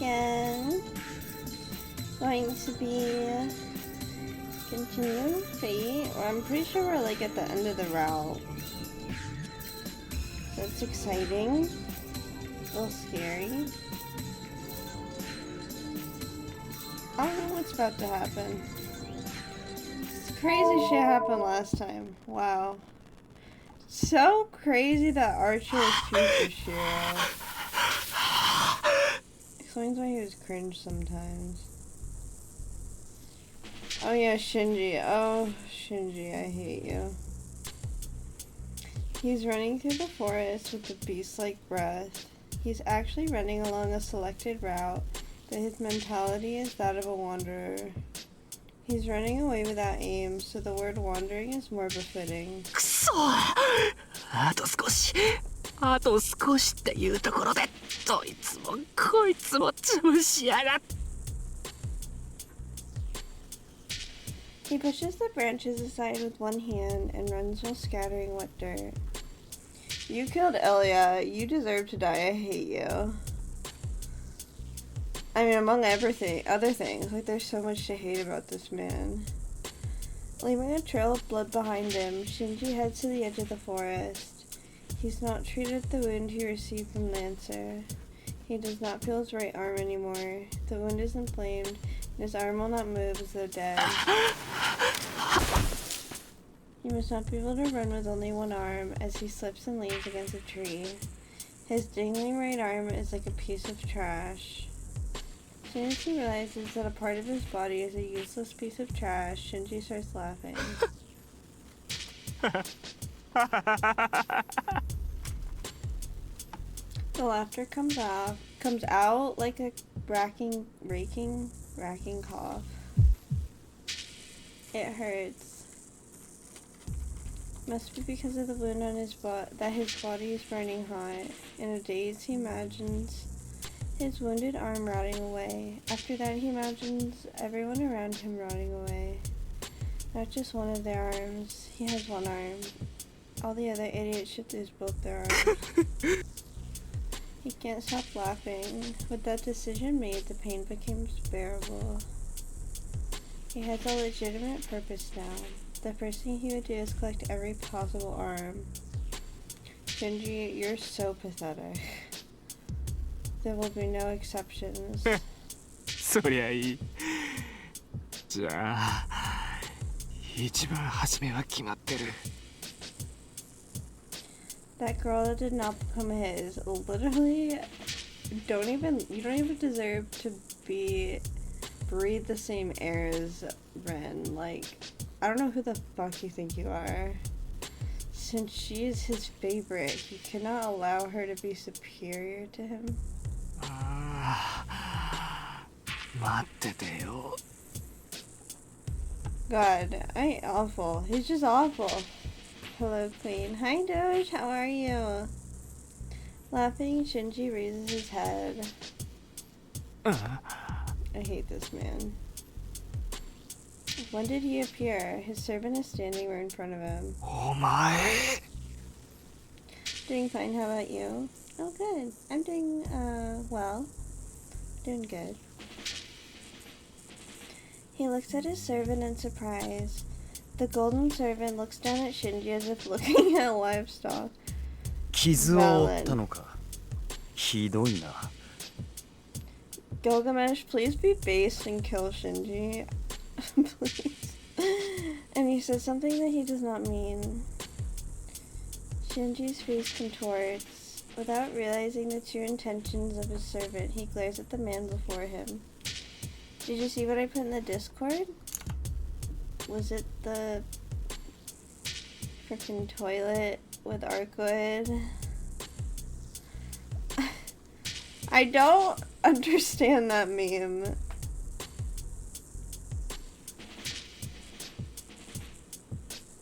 again. Going to be continuing Fate. Well, I'm pretty sure we're like at the end of the route. That's exciting. A little scary. I don't know what's about to happen. Crazy shit happened last time. Wow. So crazy that Archer was choose Shiro. Explains why he was cringe sometimes. Oh yeah, Shinji. Oh, Shinji, I hate you. He's running through the forest with a beast-like breath. He's actually running along a selected route, but his mentality is that of a wanderer. He's running away without aim, so the word wandering is more befitting. くそあと少しっていうところでどいつもこいつも潰しやがって He pushes the branches aside with one hand and runs while scattering wet dirt. You killed Elia. You deserve to die. I hate you. I mean, among other things, like there's so much to hate about this man. Leaving a trail of blood behind him, Shinji heads to the edge of the forest. He's not treated the wound he received from Lancer. He does not feel his right arm anymore. The wound is inflamed, and his arm will not move as though dead. He must not be able to run with only one arm as he slips and leans against a tree. His dangling right arm is like a piece of trash. As soon as he realizes that a part of his body is a useless piece of trash, Shinji starts laughing. The laughter comes out like a racking cough. It hurts. Must be because of the wound on his that his body is burning hot. In a daze, he imagines his wounded arm rotting away. After that, he imagines everyone around him rotting away. Not just one of their arms. He has one arm. All the other idiots should lose both their arms. He can't stop laughing. With that decision made, the pain becomes bearable. He has a legitimate purpose now. The first thing he would do is collect every possible arm. Shinji, you're so pathetic. There will be no exceptions. そりゃいいじゃあ一番初めは決まってる That girl that did not become his, literally, you don't even deserve to breathe the same air as Ren. Like, I don't know who the fuck you think you are. Since she is his favorite, he cannot allow her to be superior to him. 待っててよ God, I ain't awful. He's just awful. Hello, Queen. Hi, Doge. How are you? Laughing, Shinji raises his head. I hate this man. When did he appear? His servant is standing right in front of him. お前 Doing fine. How about you? Oh, good. I'm doing, well. Doing good. He looks at his servant in surprise. The golden servant looks down at Shinji as if looking at livestock. 傷を負ったのかひどいな Gilgamesh, please be based and kill Shinji. Please. And he says something that he does not mean. Shinji's face contorts. Without realizing the true intentions of his servant, he glares at the man before him. Did you see what I put in the Discord? Was it the frickin' toilet with Arcwood? I don't understand that meme.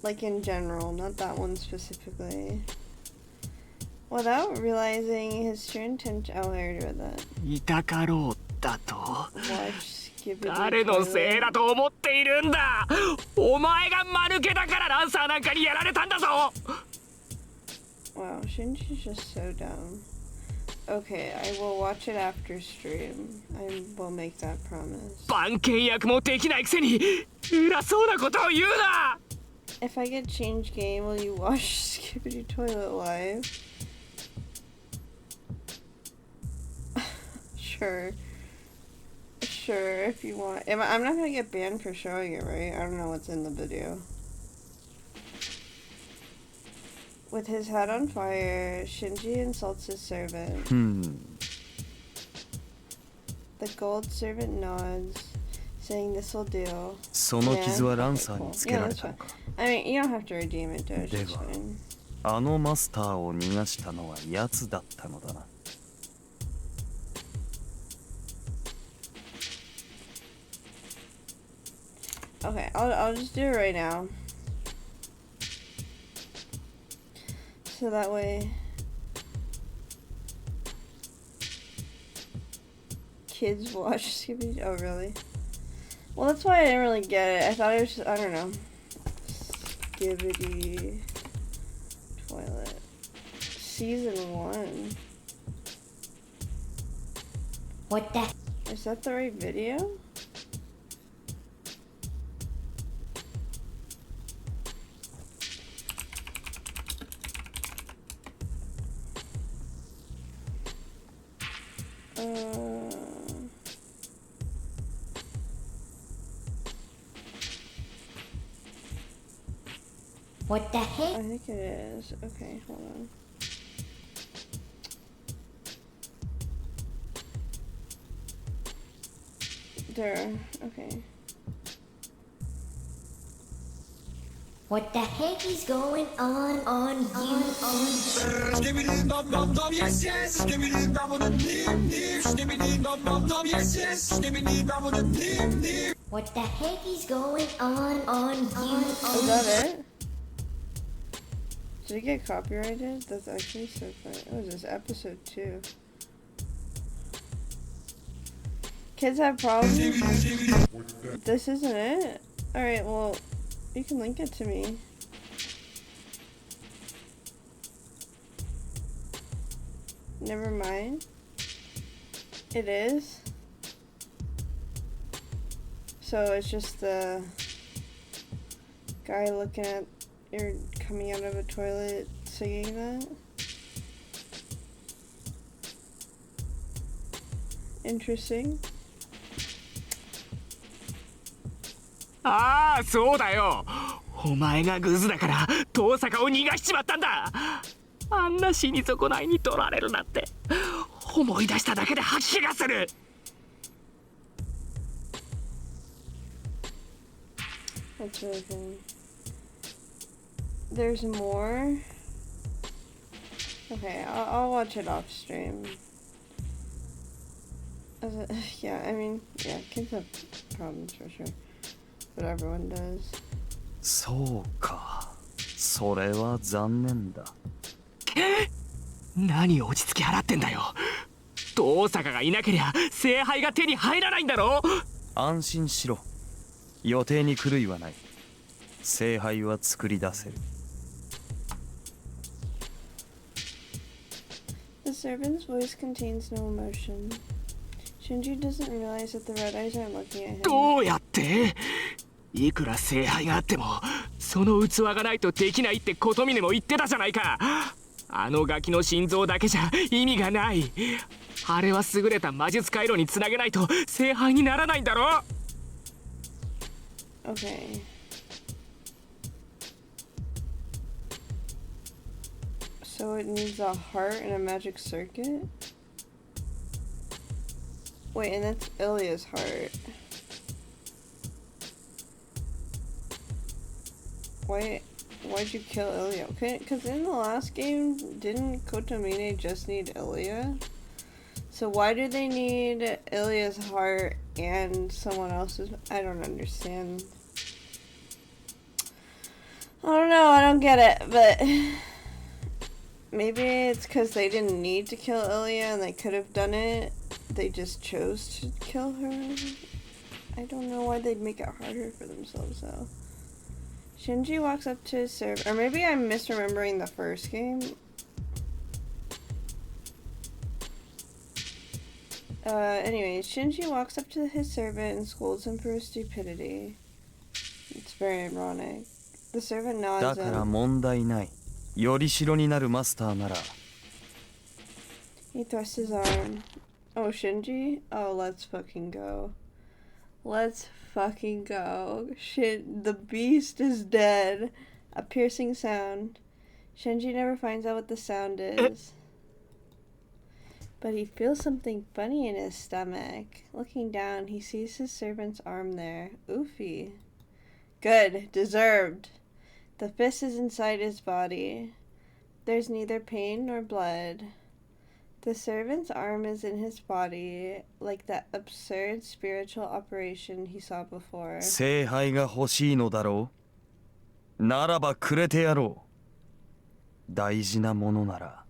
Like in general, not that one specifically. Without realizing his true intention. Oh, I already read that. いたかろうだと Watch Skibidi 誰のせいだと思っているんだお前が間抜けだからランサーなんかにやられたんだぞ Wow, Shinji's just so dumb. Okay, I will watch it after stream. I will make that promise. 番犬役もできないくせに偉そうなことを言うな。 If I get change game, will you watch Skibidi Toilet live? Sure. Sure, if you want. I'm not gonna get banned for showing it, right? I don't know what's in the video. With his head on fire, Shinji insults his servant. The gold servant nods, saying this will do. その傷は Yeah? ラン Okay, サー cool. につけ Yeah, られ that's たの fine. か。 I mean, you don't have to redeem it, Doge. It's では fine. あのマスターを逃がしたのは奴だったのだな。Okay, I'll just do it right now. So that way kids watch Scooby. Oh, really? Well, that's why I didn't really get it. I thought it was just, I don't know. Skibidi Toilet. Season 1. What the? Is that the right video? What the heck? I think it is. Okay, hold on. There. Okay. What the heck is going on you? Skibbity dum dum dum, yes yes. Skibbity dum dum dim dim. Skibbity dum dum dum, yes yes. Skibbity dum dum dim dim. What the heck is going on you? Is that it? Did it get copyrighted? That's actually so funny. What is this? Episode 2. Kids have problems? This isn't it? Alright, well, you can link it to me. Never mind. It is. So it's just the guy looking at you're coming out of a toilet singing that? Interesting. ああそうだよ。お前がグズだから遠坂を逃がしちまったんだ。あんな死に損ないに取られるなんて思い出しただけで吐き気がする。 That's really funny. There's more? Okay, I'll watch it off stream. Yeah, I mean, yeah, kids have problems for sure. But everyone does. そうか。それは残念だ。何落ち着き払ってんだよ。遠坂がいなけりゃ聖杯が手に入らないんだろ。安心しろ。予定に狂いはない。聖杯は作り出せる。The servant's voice contains no emotion. Shinji doesn't realize that the red eyes aren't looking at him. どうやって？いくら聖杯があってもその器がないとできないって琴峰も言ってたじゃないか。あのガキの心臓だけじゃ意味がない。あれは優れた魔術回路につなげないと聖杯にならないんだろ。 Okay. So it needs a heart and a magic circuit? Wait, and that's Ilya's heart. Why'd you kill Ilya? Because in the last game, didn't Kotomine just need Ilya? So why do they need Ilya's heart and someone else's? I don't understand. I don't know, I don't get it, but maybe it's because they didn't need to kill Ilya and they could have done it. They just chose to kill her. I don't know why they'd make it harder for themselves though. Shinji walks up to his servant, or maybe I'm misremembering the first game. Anyways, Shinji walks up to his servant and scolds him for his stupidity. It's very ironic. The servant だ nods から him. 問題ない。よりしろになるマスターなら He thrusts his arm. Oh, Shinji? Oh, let's fucking go. Let's fucking go. The beast is dead. A piercing sound. Shinji never finds out what the sound is. But he feels something funny in his stomach. Looking down, he sees his servant's arm there. Oofy. Good. Deserved. The fist is inside his body. There's neither pain nor blood. The servant's arm is in his body, like that absurd spiritual operation he saw before. 聖杯が欲しいのだろう。ならばくれてやろう。大事なものなら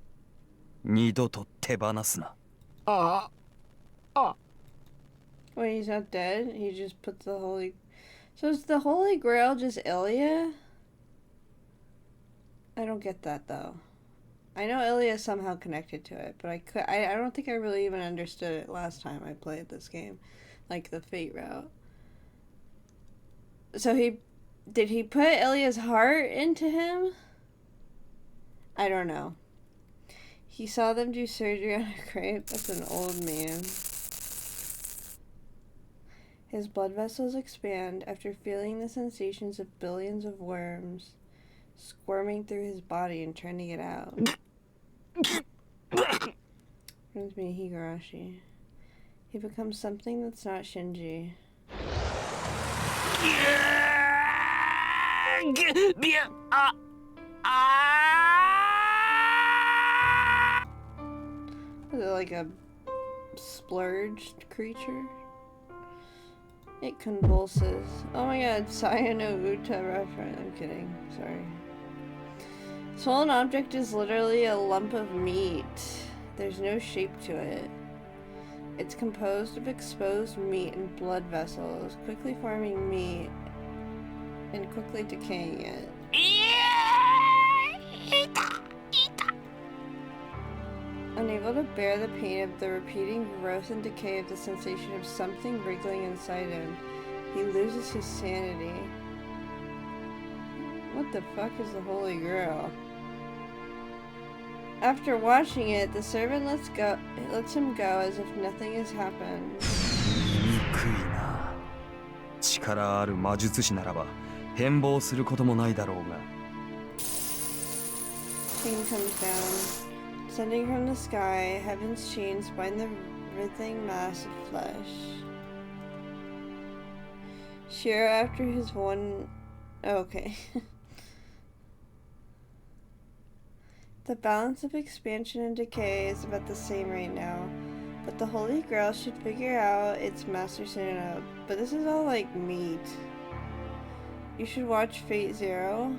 二度と手放すな。ああ。 Wait, he's not dead? He just put the holy... So is the Holy Grail just Ilya? I don't get that, though. I know Ilya is somehow connected to it, but I don't think I really even understood it last time I played this game. Like the Fate route. So did he put Ilya's heart into him? I don't know. He saw them do surgery on a crepe. That's an old man. His blood vessels expand after feeling the sensations of billions of worms squirming through his body and trying to get out. Reminds me of Higurashi. He becomes something that's not Shinji. Is it like a splurged creature? It convulses. Oh my god, Sayano Uta reference. I'm kidding. Sorry. Swollen object is literally a lump of meat. There's no shape to it. It's composed of exposed meat and blood vessels, quickly forming meat and quickly decaying it. Unable to bear the pain of the repeating growth and decay of the sensation of something wriggling inside him, he loses his sanity. What the fuck is the Holy Grail? After watching it, the servant lets him go as if nothing has happened. 憎いな。力ある魔術師ならば変貌することもないだろうが。Chain comes down. Descending from the sky, heaven's chains bind the writhing mass of flesh. Shiro, after his one... Oh, okay. The balance of expansion and decay is about the same right now, but the Holy Grail should figure out its master soon enough. But this is all like meat. You should watch Fate Zero.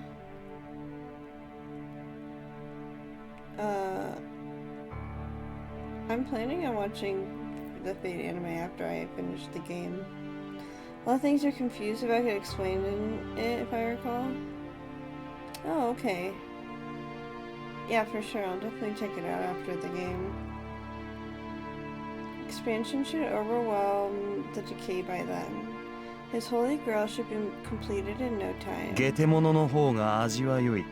I'm planning on watching the Fate anime after I finish the game. A lot of things are confused about it explained in it, if I recall. Oh, okay. Yeah, for sure. I'll definitely check it out after the game. Expansion should overwhelm the decay by then. His Holy Grail should be completed in no time. ゲテモノの方が味は良い。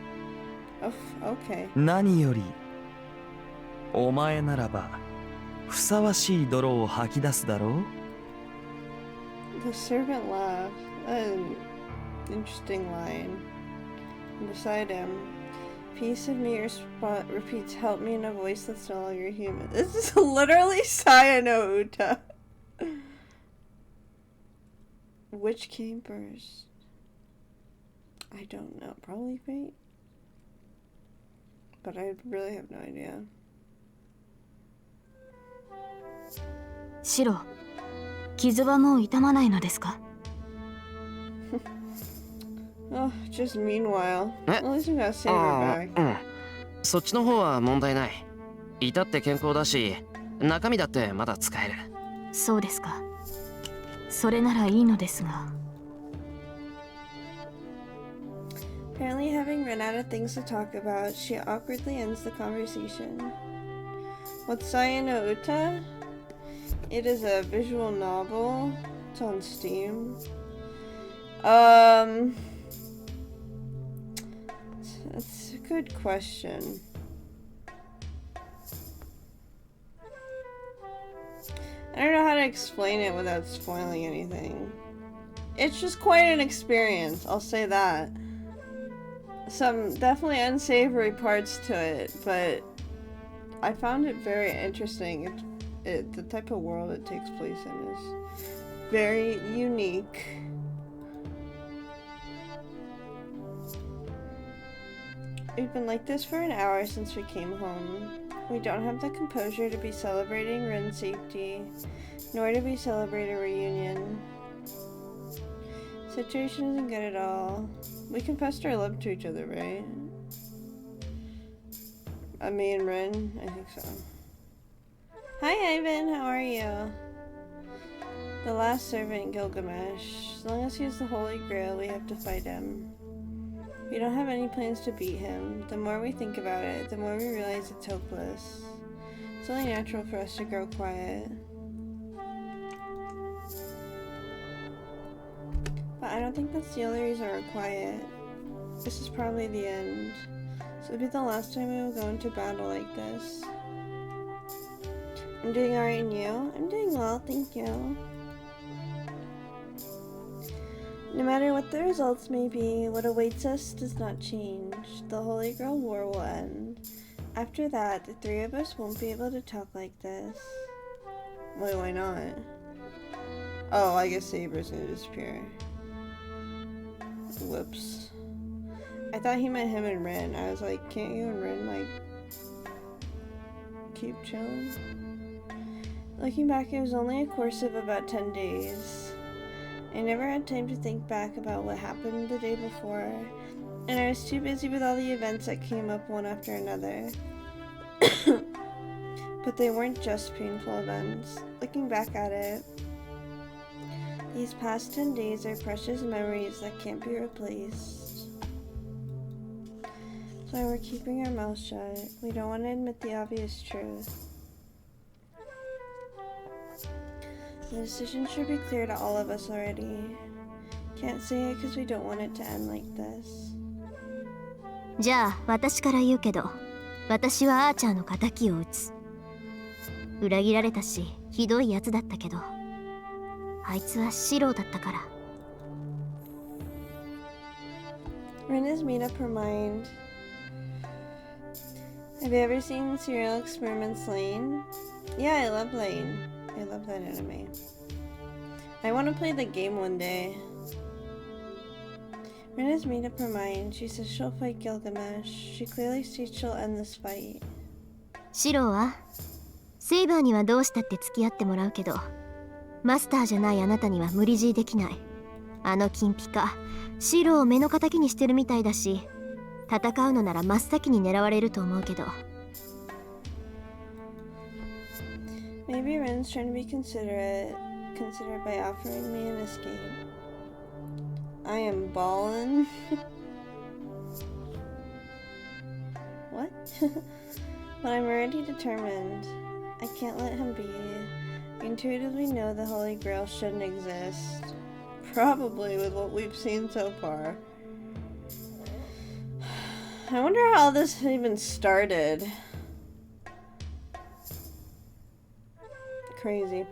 Oh, okay. 何よりお前ならばふさわしい泥を吐き出すだろう。 The servant laughed. An interesting line. And beside him, piece of me repeats, "Help me," in a voice that's no longer human. This is literally Sayano Uta. Which came first? I don't know. Probably Fate. But I really have no idea. シロ、傷はもう痛まないのですか？ Oh, just meanwhile. At least we got Saber あ back. あ、うん。そっちの方は問題ない。至って健康だし、中身だってまだ使える。そうですか。それならいいのですが。Apparently, having run out of things to talk about, she awkwardly ends the conversation. What's Sayano Uta? It is a visual novel. It's on Steam. That's a good question. I don't know how to explain it without spoiling anything. It's just quite an experience, I'll say that. Some definitely unsavory parts to it, but I found it very interesting. The type of world it takes place in is very unique. We've been like this for an hour since we came home. We don't have the composure to be celebrating Rin's safety, nor to be celebrate a reunion. Situation isn't good at all. We confessed our love to each other, right? Me and Rin? I think so. Hi Ivan, how are you? The last servant, Gilgamesh. As long as he has the Holy Grail, we have to fight him. We don't have any plans to beat him. The more we think about it, the more we realize it's hopeless. It's only natural for us to grow quiet. But I don't think that's the only reason we're quiet. This is probably the end. So it'll be the last time we will go into battle like this. I'm doing alright, and you? I'm doing well, thank you. No matter what the results may be, what awaits us does not change. The Holy Grail War will end. After that, the three of us won't be able to talk like this. Wait, why not? Oh, I guess Saber's gonna disappear. Whoops. I thought he meant him and Rin. I was like, can't you and Rin, like, keep chilling? Looking back, it was only a course of about 10 days. I never had time to think back about what happened the day before, and I was too busy with all the events that came up one after another. But they weren't just painful events. Looking back at it, these past 10 days are precious memories that can't be replaced. So we're keeping our mouths shut. We don't want to admit the obvious truth. The decision should be clear to all of us already. Can't say it because we don't want it to end like this. じゃあ私から言うけど、私はアーチャーの仇を討つ。裏切られたし、ひどいやつだったけど、あいつはシローだったから。Rin has made up her mind. Have you ever seen Serial Experiments Lane? Yeah, I love Lane. I love that anime. I want to play the game one day. Rin has made up her mind. She says she'll fight Gilgamesh. She clearly states she'll end this fight. シローはセイバーにはどうしたって付き合ってもらうけど、マスターじゃないあなたには無理強いできない。あの金ピカ、シローを目の敵にしてるみたいだし、戦うのなら真っ先に狙われると思うけど。Maybe Rin's trying to be considerate by offering me an escape. I am ballin'. What? But I'm already determined. I can't let him be. I intuitively know the Holy Grail shouldn't exist. Probably with what we've seen so far. I wonder how this even started. Crazy.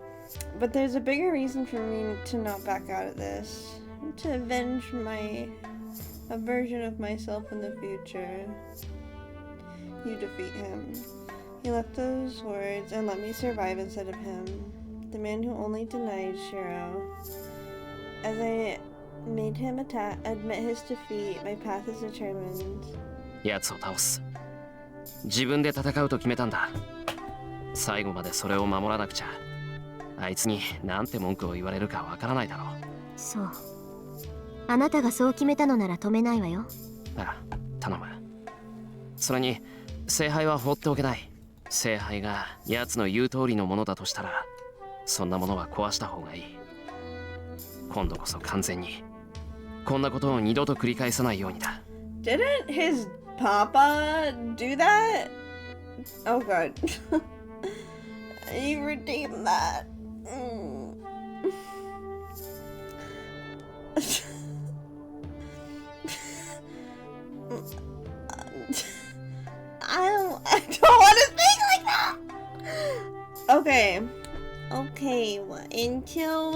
But there's a bigger reason for me to not back out of this. To avenge a version of myself in the future. You defeat him. He left those words and let me survive instead of him. The man who only denied Shiro. As I made him admit his defeat, my path is determined. 奴を倒す。自分で戦うと決めたんだ。最後までそれを守らなくちゃ。あいつになんて文句を言われるかわからないだろう。そう。あなたがそう決めたのなら止めないわよ。ああ、頼む。それに聖杯は放っておけない。聖杯が奴の言う通りのものだとしたら、そんなものは壊した方がいい。今度こそ完全に。こんなことを二度と繰り返さないようにだ。Didn't his papa do that? Oh god. You redeem that. I don't want to think like that. Okay, well, until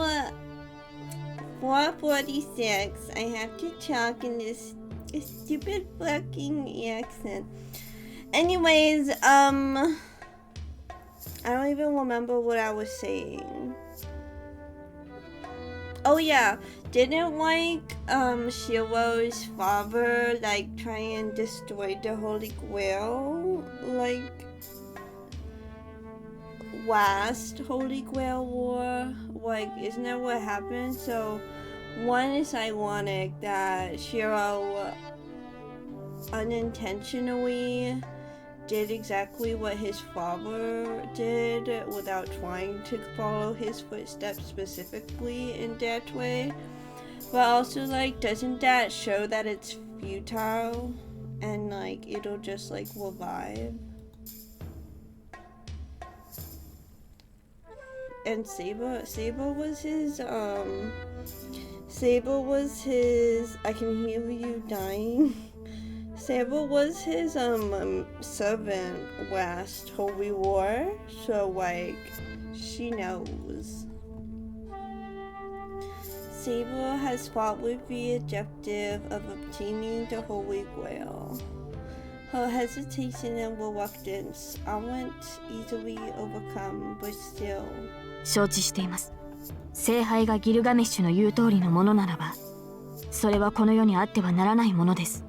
4:46, I have to talk in this stupid fucking accent. Anyways, I don't even remember what I was saying. Oh yeah, didn't Shiro's father try and destroy the Holy Grail last Holy Grail war? Isn't that what happened? So one is ironic that Shiro unintentionally did exactly what his father did without trying to follow his footsteps specifically in that way. But also, doesn't that show that it's futile and it'll just revive? And Saber was his I can hear you dying. Saber was his servant last Holy War, so she knows. Saber has fought with the objective of obtaining the Holy Grail. Her hesitation and reluctance aren't easily overcome, but still. 承知しています。聖杯がギルガメッシュの言う通りのものならば、それはこの世にあってはならないものです。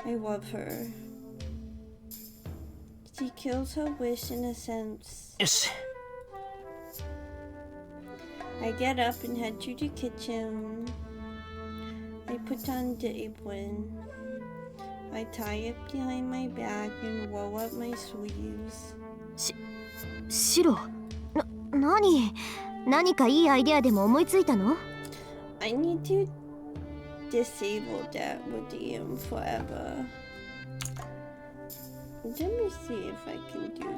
I love her. She kills her wish in a sense. よし。I get up and head to the kitchen. I put on the apron. I tie it behind my back and roll up my sleeves. シロ、何かいいアイデアでも思いついたの？ I need to disable that redeem forever. Let me see if I can do that.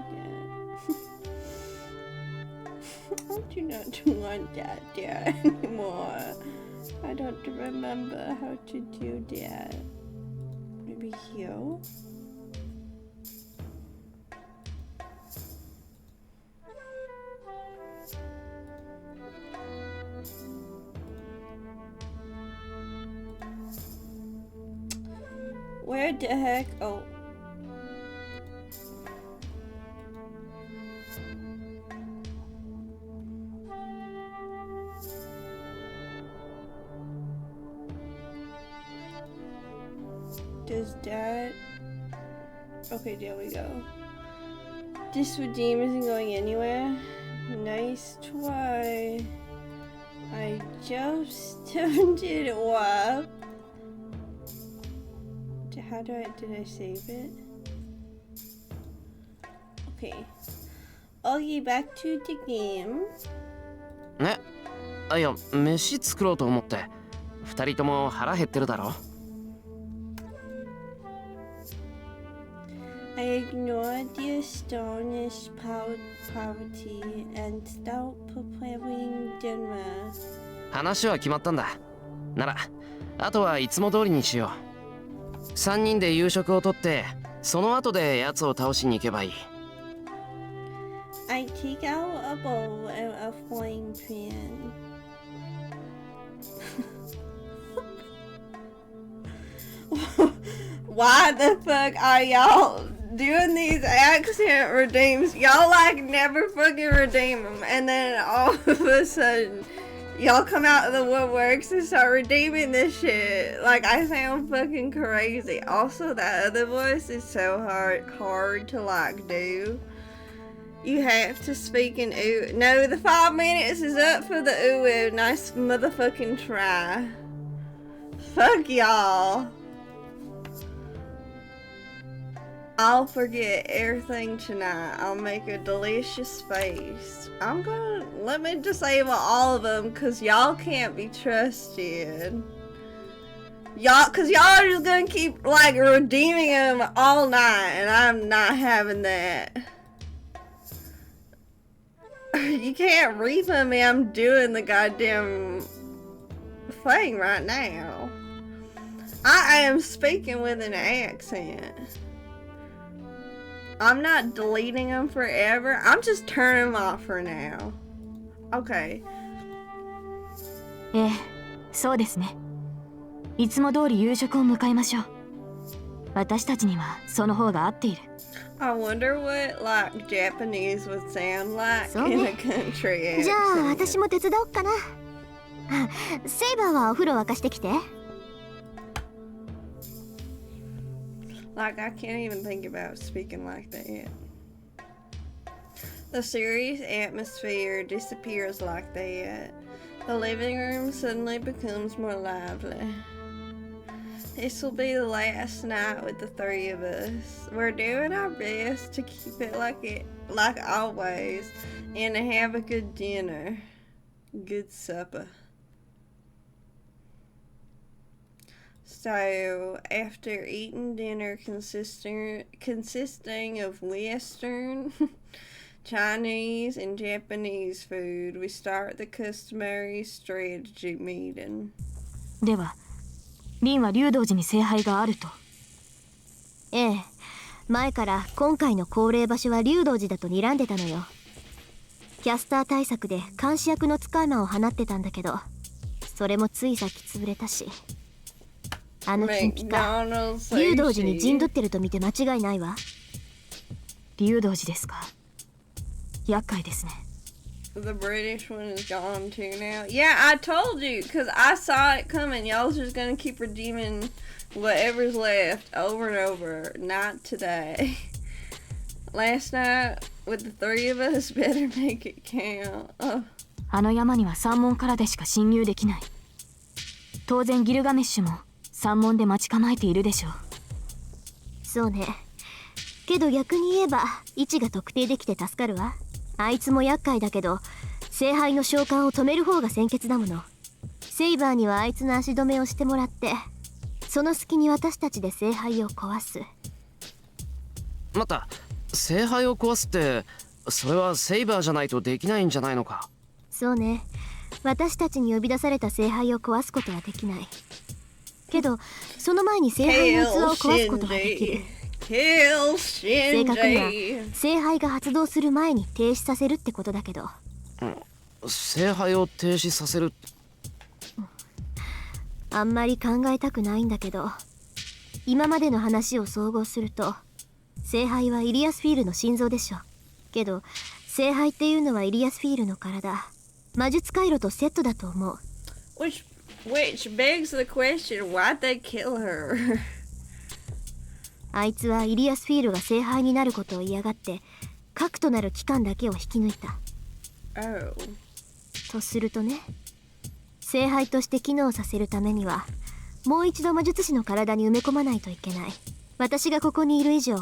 I do not want that there anymore. I don't remember how to do that. Maybe here? Where the heck? Oh. Does that... Okay, there we go. This redeem isn't going anywhere. Nice try. I just turned it off. How did I save it? Okay. Okay, back to the game. ね、いや、飯作ろうと思って。二人とも腹減ってるだろ。I ignored the astonished poverty and start preparing dinner. 話は決まったんだ。なら、あとはいつも通りにしよう。3人で夕食をとって、その後で奴を倒しに行けばいい。I take out a bowl and a frying pan. Why the fuck are y'all doing these accent redeems? Y'all never fucking redeem them, and then all of a sudden y'all come out of the woodworks and start redeeming this shit. I sound fucking crazy. Also, that other voice is so hard to do. You have to speak in ooh. No, the 5 minutes is up for the ooh. Nice motherfucking try. Fuck y'all. I'll forget everything tonight. I'll make a delicious face. Let me disable all of them, cause y'all can't be trusted. Cause y'all are just gonna keep redeeming them all night, and I'm not having that. You can't refund me. I'm doing the goddamn thing right now. I am speaking with an accent. I'm not deleting them forever. I'm just turning them off for now. Okay. そうですね。いつも通り夕食を迎えましょう。私たちにはその方が合っている。I wonder what like Japanese would sound like そうね。 in a country じゃあ accent. 私も手伝おっかな。あ、セイバーはお風呂沸かしてきて。Like I can't even think about speaking like that. The serious atmosphere disappears like that. The living room suddenly becomes more lively. This will be the last night with the three of us. We're doing our best to keep it like always, and to have a good dinner, good supper. So, after eating dinner consisting of Western, Chinese, and Japanese food, we start the customary strategy meeting. では、リンは竜道寺に聖杯があると。ええ、前から今回の恒例場所は竜道寺だと睨んでたのよ。キャスター対策で監視役の使い魔を放ってたんだけど、それもついさっき潰れたし。あの金ピカ、竜道寺に陣取ってると見て間違いないわ。竜道寺ですか。厄介ですね。The British one is gone too now. Yeah, I told you, because I saw it coming. Y'all's just gonna keep redeeming whatever's left over and over. Not today. Last night, with the three of us, better make it count. Oh. あの山には山門からでしか侵入できない。当然ギルガメッシュも山門で待ち構えているでしょう。そうね。けど逆に言えば位置が特定できて助かるわ。あいつも厄介だけど、聖杯の召喚を止める方が先決だもの。セイバーにはあいつの足止めをしてもらって、その隙に私たちで聖杯を壊す。待った、聖杯を壊すってそれはセイバーじゃないとできないんじゃないのか。そうね。私たちに呼び出された聖杯を壊すことはできない。けどその前に聖杯の器を壊すことができる。正確には聖杯が発動する前に停止させるってことだけど、聖杯を停止させる。あんまり考えたくないんだけど、今までの話を総合すると聖杯はイリアスフィールの心臓でしょ。けど聖杯っていうのはイリアスフィールの体、魔術回路とセットだと思う。 Which begs the question, why'd they kill her? あいつはイリアスフィールが聖杯になることを嫌がって核となる器官だけを引き抜いた。Oh. とするとね、聖杯として機能させるためにはもう一度魔術師の体に埋め込まないといけない。私がここにいる以上、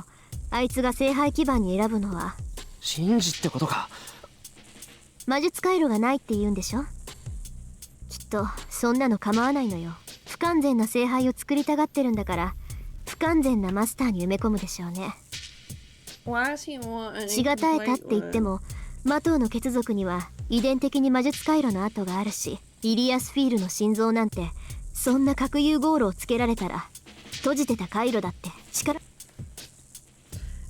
あいつが聖杯基盤に選ぶのは神事ってことか。魔術回路がないって言うんでしょ。きっとそんなの構わないのよ。不完全な聖杯を作りたがってるんだから、不完全なマスターに埋め込むでしょうね。血が絶えたって言っても、魔党の血族には遺伝的に魔術回路の跡があるし、イリアスフィールの心臓なんてそんな核融合炉をつけられたら閉じてた回路だって力。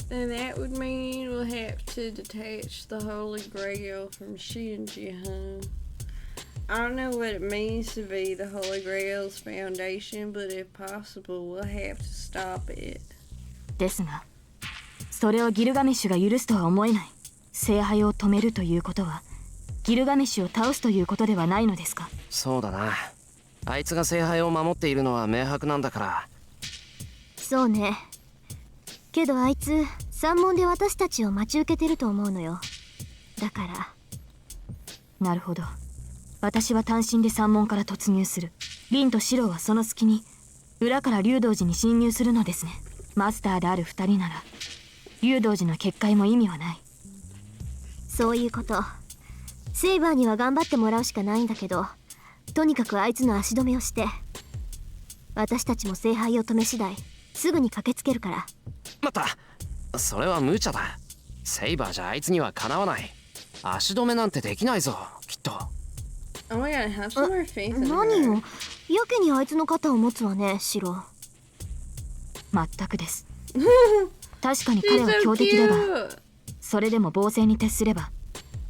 Then that would mean we'll have to detach the Holy Grail from Shinji, huh? I don't know what it means to be the Holy Grail's foundation, but if possible, we'll have to stop it. ですが、それをギルガメッシュが許すとは思えない。聖杯を止めるということはギルガメッシュを倒すということではないのですか。そうだな。あいつが聖杯を守っているのは明白なんだから。そうね。けどあいつ山門で私たちを待ち受けてると思うのよ。だから。なるほど。私は単身で山門から突入する。リンとシローはその隙に裏から竜道寺に侵入するのですね。マスターである2人なら竜道寺の結界も意味はない。そういうこと。セイバーには頑張ってもらうしかないんだけど、とにかくあいつの足止めをして、私たちも聖杯を止め次第すぐに駆けつけるから。待った、それは無茶だ。セイバーじゃあいつにはかなわない。足止めなんてできないぞ、きっと。 Oh my god, have some more faith in 何 her. よ、やけにあいつの肩を持つわね、シロ。全くです。確かに彼 She's は so 強敵だが、 cute. それでも防戦に徹すれば、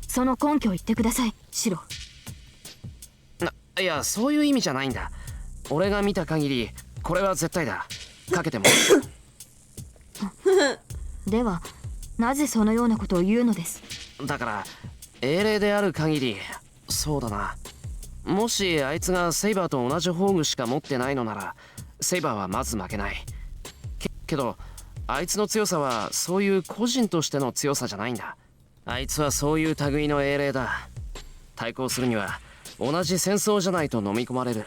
その根拠を言ってください、シロ。いや、そういう意味じゃないんだ。俺が見た限りこれは絶対だ。かけても。では、なぜそのようなことを言うのです？だから英霊である限り、そうだな。もしあいつがセイバーと同じ宝具しか持ってないのなら、セイバーはまず負けない。けどあいつの強さはそういう個人としての強さじゃないんだ。あいつはそういう類の英霊だ。対抗するには同じ戦争じゃないと飲み込まれる。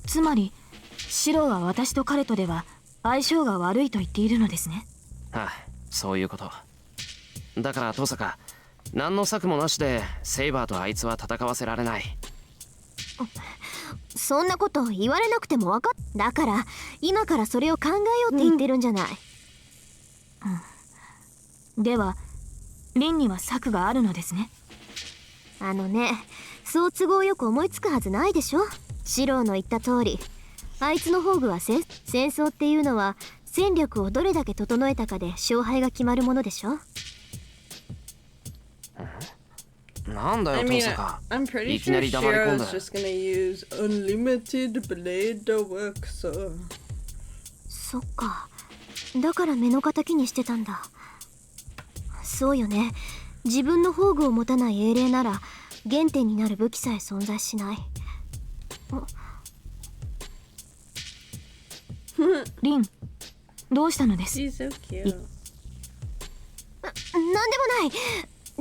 つまり、シロは私と彼とでは相性が悪いと言っているのですね。ああ、そういうこと。だから登坂、何の策もなしでセイバーとあいつは戦わせられない。そんなこと言われなくても分かっ。だから今からそれを考えようって言ってるんじゃない。ではリンには策があるのですね。あのね、そう都合よく思いつくはずないでしょ。シローの言った通り、あいつの宝具は戦争っていうのは戦力をどれだけ整えたかで勝敗が決まるものでしょ。なんだ I よ mean, 登坂。 I'm pretty いきな sure り黙り込ん Shiro's だ。 just gonna use unlimited blade work, so. そっか、だから目の敵にしてたんだ。そうよね、自分の宝具を持たない英霊なら原点になる武器さえ存在しない。リン、どうしたのです？ She's so cute. なんでもない。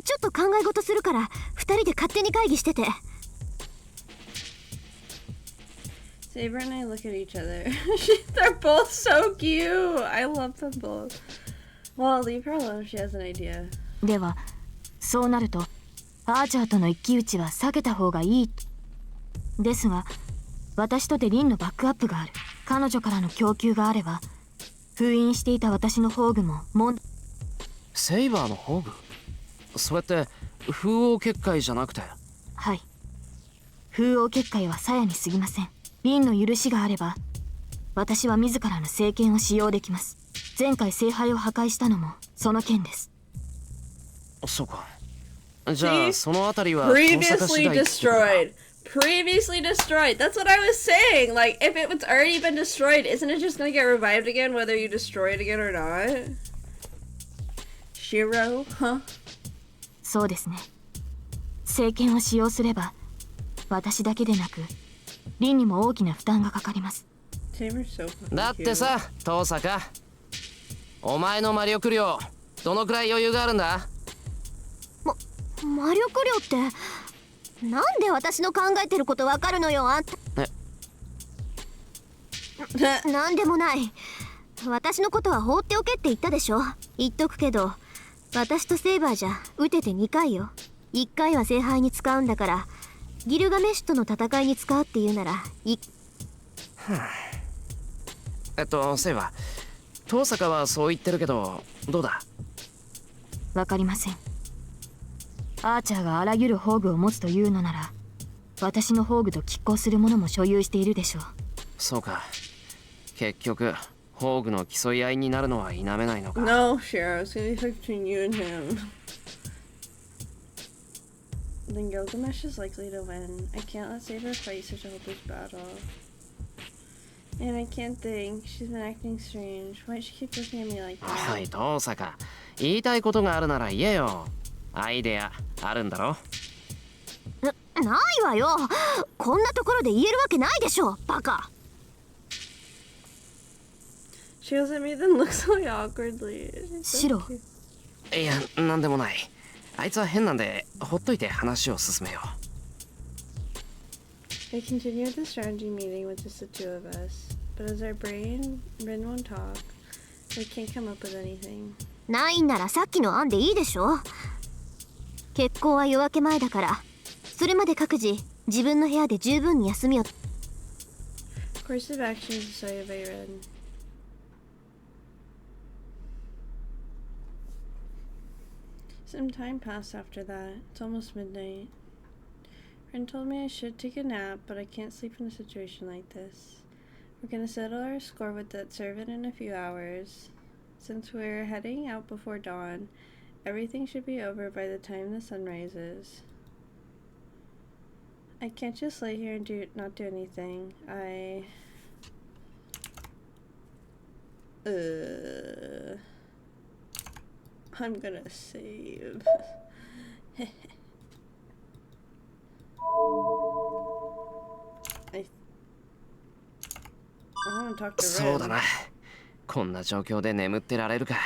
ちょっと考え事するから二人で勝手に会議してて。 Saber and I look at each other. They're both so cute. I love them both. Well, leave her alone if she has an idea. ではそうなるとアーチャーとの一騎打ちは避けた方がいい。ですが私とでリンのバックアップがある。彼女からの供給があれば封印していた私の宝具もセイバーの宝具？それって風王結界じゃなくて？はい、風王結界は鞘に過ぎません。リンの許しがあれば私は自らの聖剣を使用できます。前回聖杯を破壊したのもその件です。そうか。じゃあそのあたりは Previously destroyed. Previously destroyed. That's what I was saying. Like, if it's already been destroyed, isn't it just gonna get revived again whether you destroy it again or not? Shiro? Huh? そうですね。聖剣を使用すれば私だけでなくリンにも大きな負担がかかります。 Tamer's so fucking だって cute. さ、登坂、お前の魔力量どのくらい余裕があるんだ？魔力量ってなんで私の考えてることわかるのよ、あんた。なんでもない。私のことは放っておけって言ったでしょ。言っとくけど私とセイバーじゃ撃てて2回よ。1回は聖杯に使うんだから、ギルガメッシュとの戦いに使うって言うならセイバー、登坂はそう言ってるけどどうだ？わかりません。アーチャーがあらゆる宝具を持つというのなら私の宝具と拮抗するものも所有しているでしょう。そうか。結局宝具の競い合いになるのは否めないのか。 No, Shiro. It's gonna be between you and him. Then Gilgamesh is likely to win. I can't let Saber fight such a hopeless battle. And I can't think. She's been acting strange. Why does she keep looking at me like おい that? 登坂、言いたいことがあるなら言えよ。アイデアあるんだろ？ないわよ。こんなところで言えるわけないでしょ、バカ。 She looks at me then looks so awkwardly. She's so シロ、 cute. いや、なんでもない。あいつは変なんでほっといて話を進めよう。 They continued the strategy meeting with just the two of us. But as our Rin won't talk, we can't come up with anything. ないんならさっきの案でいいでしょ。結婚は夜明け前だから、それまで各自自分の部屋で十分に休みを。 Course of action is decided by Ren. Some time passed after that. It's almost midnight. Ren told me I should take a nap, but I can't sleep in a situation like this. We're gonna settle our score with that servant in a few hours. Since we're heading out before dawn, everything should be over by the time the sun rises. I can't just lay here and not do anything. I'm gonna save. I want to talk to Ren. そうだな。こんな状況で眠ってられるか。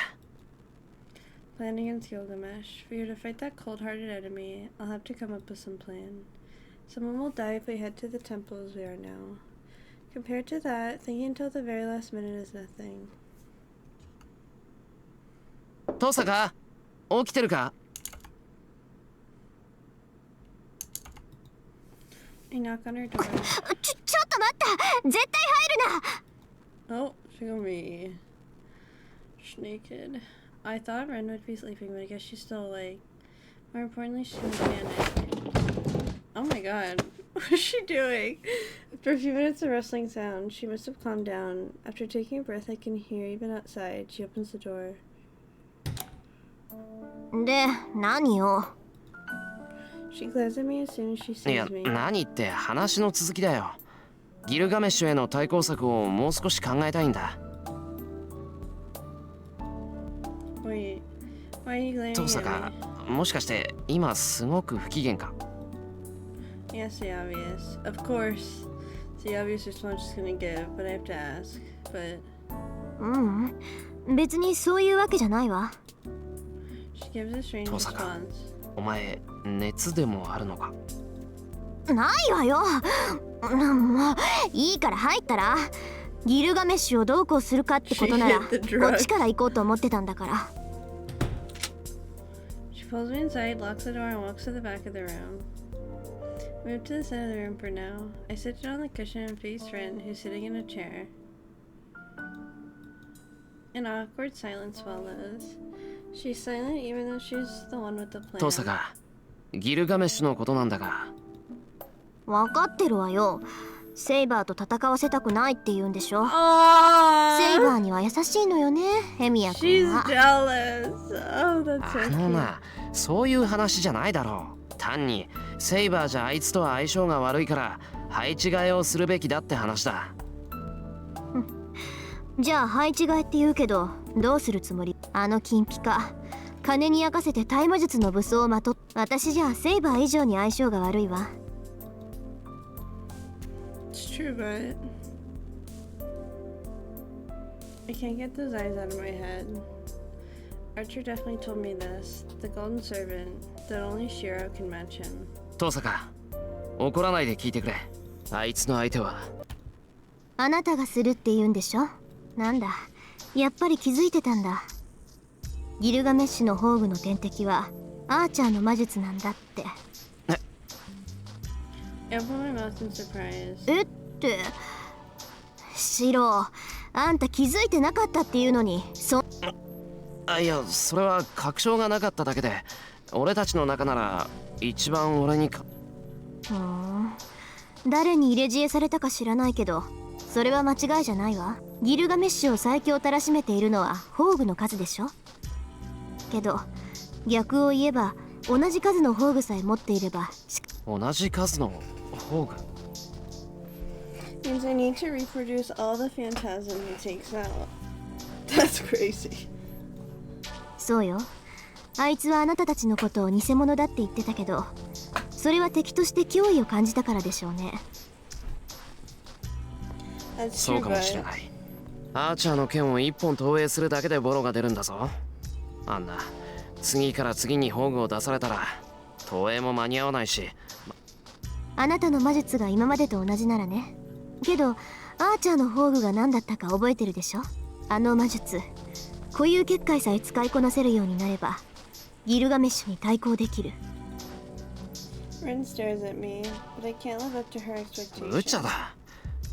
Plan against Gilgamesh. For you to fight that cold-hearted enemy, I'll have to come up with some plan. Someone will die if we head to the temple as we are now. Compared to that, thinking until the very last minute is nothing. トサカ、起きてるか？ I knock on her door. ちょっと待った絶対入るな Oh, she got me. She's naked. I thought Ren would be sleeping, but I guess she's still awake. More importantly, she's in panic. Oh my god. What is she doing? After a few minutes of rustling sound, she must have calmed down. After taking a breath I can hear even outside, she opens the door. で、何よ She glares at me as soon as she いや、 sees me. 何って話の続きだよ。ギルガメッシュへの対抗策をもう少し考えたいんだ。Wait, why are you glaring トサ at カ、 me? もしかして今すごく不機嫌か？ Yes, the obvious. Of course. It's the obvious response she's gonna give, but I have to ask. But 別にそういうわけじゃないわ she gives a strange トサカ、 response. お前熱でもあるのか？ないわよもういいから入ったらギルガメッシュをどうこうするかってことなら She hit the こ drug. っちから行こうと思ってたんだから She pulls me inside, locks the door, and walks to the back of the room. Move to the center of the room for now. I sit down on the cushion and face Ren, who's sitting in a chair. An awkward silence follows. She's silent even though she's the one with the plan. トサカ、ギルガメッシュのことなんだが。分かってるわよセイバーと戦わせたくないって言うんでしょセイ Aww! バーには優しいのよねヘミヤ君 She's は jealous. Oh, that's so あの cute. な、そういう話じゃないだろう。単にセイバーじゃあいつとは相性が悪いから配置換えをするべきだって話だ。じゃあ配置換えって言うけどどうするつもりあの金ピカ金に焼かせて大魔術の武装をまとっ私じゃあセイバー以上に相性が悪いわ It's true, but I can't get those eyes out of my head. Archer definitely told me this. The golden servant, that only Shiro can match him. トサカ、怒らないで聞いてくれ。あいつの相手は。あなたがするって言うんでしょなんだやっぱり気づいてたんだギルガメッシュの宝具の天敵はアーチャーの魔術なんだって I open my mouth in surprise. えってシロあんた気づいてなかったっていうのにあ、いや、それは確証がなかっただけで、俺たちの中なら一番俺にか。誰に入れ知恵されたか知らないけどそれは間違いじゃないわギルガメッシュを最強たらしめているのは宝具の数でしょけど逆を言えば同じ数の宝具さえ持っていれば同じ数の宝具。 Means I need to reproduce all the phantasm he takes out. That's crazy. そうよあいつはあなたたちのことを偽物だって言ってたけどそれは敵として脅威を感じたからでしょうね That's そ true, うかもしれ but ない。アーチャーの剣を一本投影するだけでボロが出るんだぞ。あんな次から次に宝具を出されたら投影も間に合わないし。あなたの魔術が今までと同じならねけどアーチャーの宝具が何だったか覚えてるでしょあの魔術固有結界さえ使いこなせるようになればギルガメッシュに対抗できる Ren stares at me, but I can't live up to her 無茶 expectations. だ。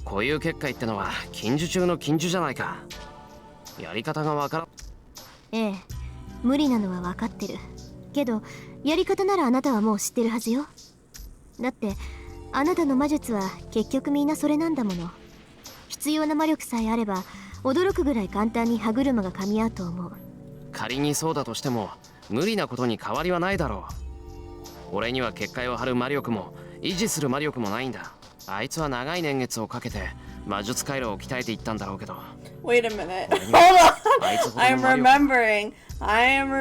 固有結界ってのは禁呪中の禁呪じゃないか。やり方がわからん。ええ無理なのは分かってるけどやり方ならあなたはもう知ってるはずよ。だってあなたの魔術は結局みんなそれなんだもの。必要な魔力さえあれば驚くぐらい簡単に歯車が噛み合うと思う。仮にそうだとしても無理なことに変わりはないだろう。俺には結界を張る魔力も維持する魔力もないんだ。あいつは長い年月をかけて魔術回路を鍛えていったんだろうけど。 Wait a minute. 俺には Hold あいつ on. ほどの I'm 魔力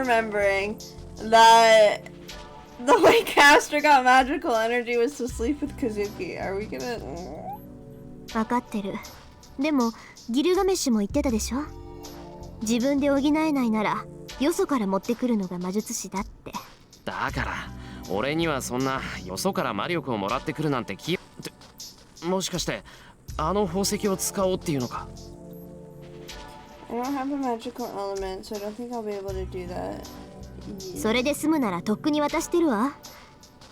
remembering that the way Castor got magical energy was to sleep with Kazuki. Are we gonna... 分かってる。でもギルガメッシュも言ってたでしょ。自分で補えないならよそから持ってくるのが魔術師だって。だから俺にはそんなよそから魔力をもらってくるなんてもしかしてあの宝石を使おうっていうのか。 I don't have a magical element, so I don't think I'll be able to do that. それで済むならとっくに渡してるわ。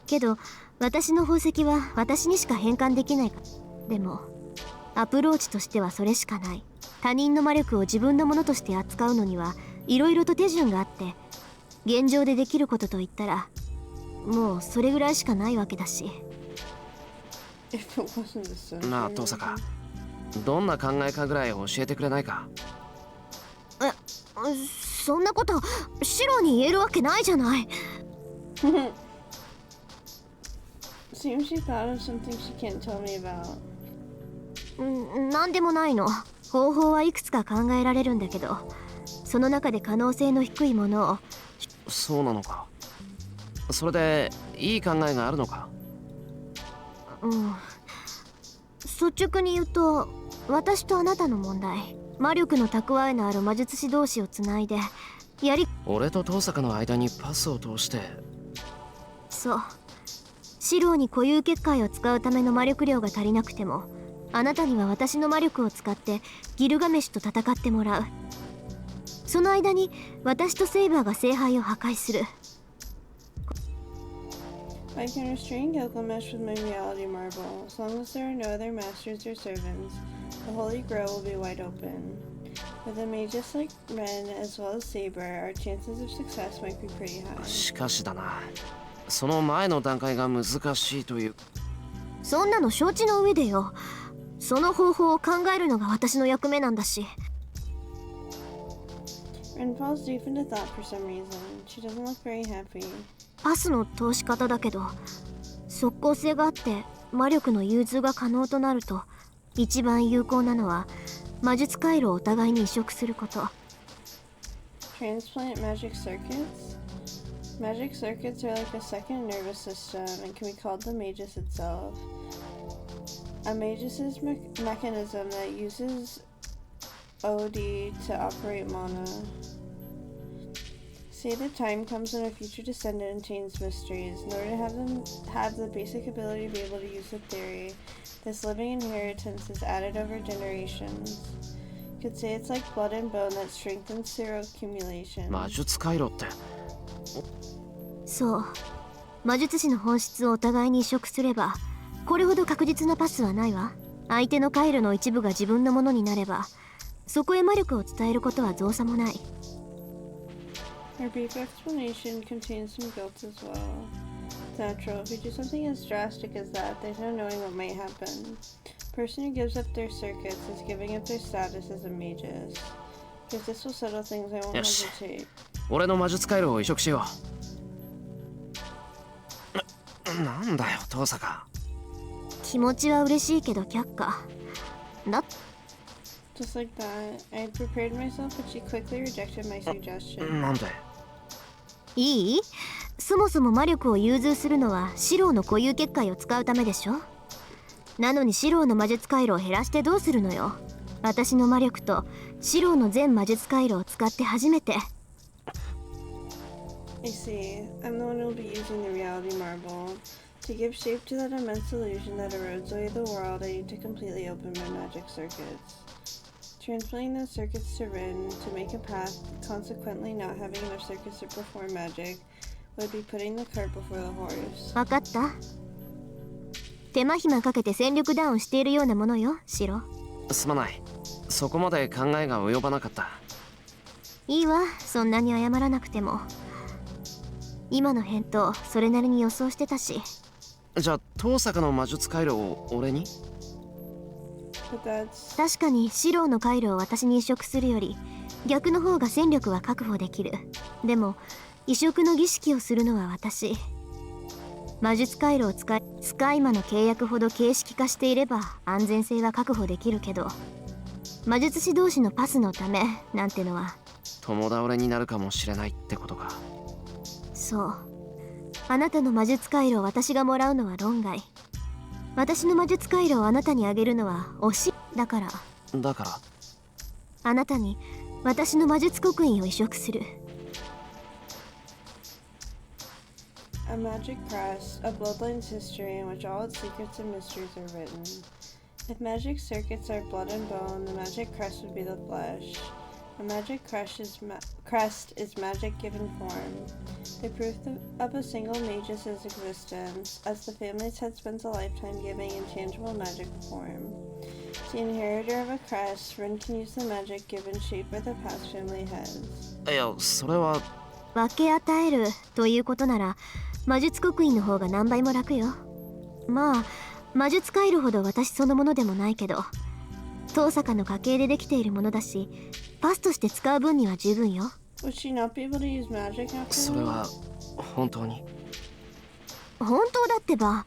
けど私の宝石は私にしか変換できないから。でもアプローチとしてはそれしかない。他人の魔力を自分のものとして扱うのにはいろいろと手順があって、現状でできることといったらもうそれぐらいしかないわけだし。 If it wasn't the sun. なあ登坂、どんな考えかぐらい教えてくれないか。そんなことシロに言えるわけないじゃない。Seems she thought of something she can't tell me about. なんでもないの。方法はいくつか考えられるんだけど、その中で可能性の低いものを。そうなのか。それでいい考えがあるのか。率直に言うと私とあなたの問題、魔力の蓄えのある魔術師同士をつないで俺と登坂の間にパスを通して。そう、シローに固有結界を使うための魔力量が足りなくても、あなたには私の魔力を使ってギルガメシュと戦ってもらう。その間に私とセイバーが聖杯を破壊する。 I can restrain Gilgamesh with my reality marble. As long as there are no other masters or servants, the Holy Grail will be wide open. With a magus like Ren as well as Saber, our chances of success might be pretty high. しかしだな、その前の段階が難しいという。そんなの承知の上でよ。その方法を考えるのが私の役目なんだし。 Ren falls deep into thought for some reason. She doesn't look very happy. パスの通し方だけど、即効性があって魔力の融通が可能となると、一番有効なのは魔術回路をお互いに移植すること。 Transplant magic circuits? Magic circuits are like a second nervous system and can be called the magus itself. A magus's mechanism that uses OD to operate mana. Say the time comes when a future descendant enchains mysteries. In order to have them have the basic ability to be able to use the theory, this living inheritance is added over generations. You could say it's like blood and bone that strengthens through accumulation. 魔術回路って。そう、魔術師の本質をお互いに移植すれば、これほど確実なパスはないわ。相手の回路の一部が自分のものになれば、そこへ魔力を伝えることは造作もない。 Her brief explanation contains some guilt as well. It's natural. If you do something as drastic as that, there's no knowing what might happen. The person who gives up their circuits is giving up their status as a magus. If this will settle things, I won't Yes. hesitate. 俺の魔術回路を移植しよう。なんだよ登坂。気持ちは嬉しいけど却下。だ Just like that, I had prepared myself, but she quickly rejected my suggestion. なんで。いい？そもそも魔力を融通するのはシローの固有結界を使うためでしょ。なのにシローの魔術回路を減らしてどうするのよ。私の魔力とシローの全魔術回路を使って初めて。 I see. I'm the one who'll be using the reality marble. To give shape to that immense illusion that erodes away the world, I need to completely open my magic circuits. Transplanting those circuits to Rin to make a path, consequently not having enough circuits to perform magic, would be putting the cart before the horse. 分かった？手間暇かけて戦力ダウンしているようなものよ、シロ。すまない。そこまで考えが及ばなかった。いいわ、そんなに謝らなくても。今の返答それなりに予想してたし。じゃあ遠坂の魔術回路を俺に？ But that's 確かに四郎の回路を私に移植するより逆の方が戦力は確保できる。でも移植の儀式をするのは私。魔術回路を使いスカイマの契約ほど形式化していれば安全性は確保できるけど、魔術師同士のパスのためなんてのは。共倒れになるかもしれないってことか。そう、あなたの魔術回路を私がもらうのは論外。私の魔術回路をあなたにあげるのは惜しい。だからあなたに私の魔術刻印を移植する。a magic crest, a bloodline's history in which all its secrets and mysteries are written. If magic circuits are blood and bone, the magic crest would be the flesh. A magic crest is magic given form. The proof of a single mage's existence, as the family's head spends a lifetime giving intangible magic form. As the inheritor of a crest, Rin can use the magic given shape by the past family heads. いやそれは分け与えるということなら魔術刻印の方が何倍も楽よ。まあ魔術回路ほど私そのものでもないけど、遠坂の家系でできているものだし、パスとして使う分には十分よ。Would she not be able to use magic after それは本当に？本当だってば。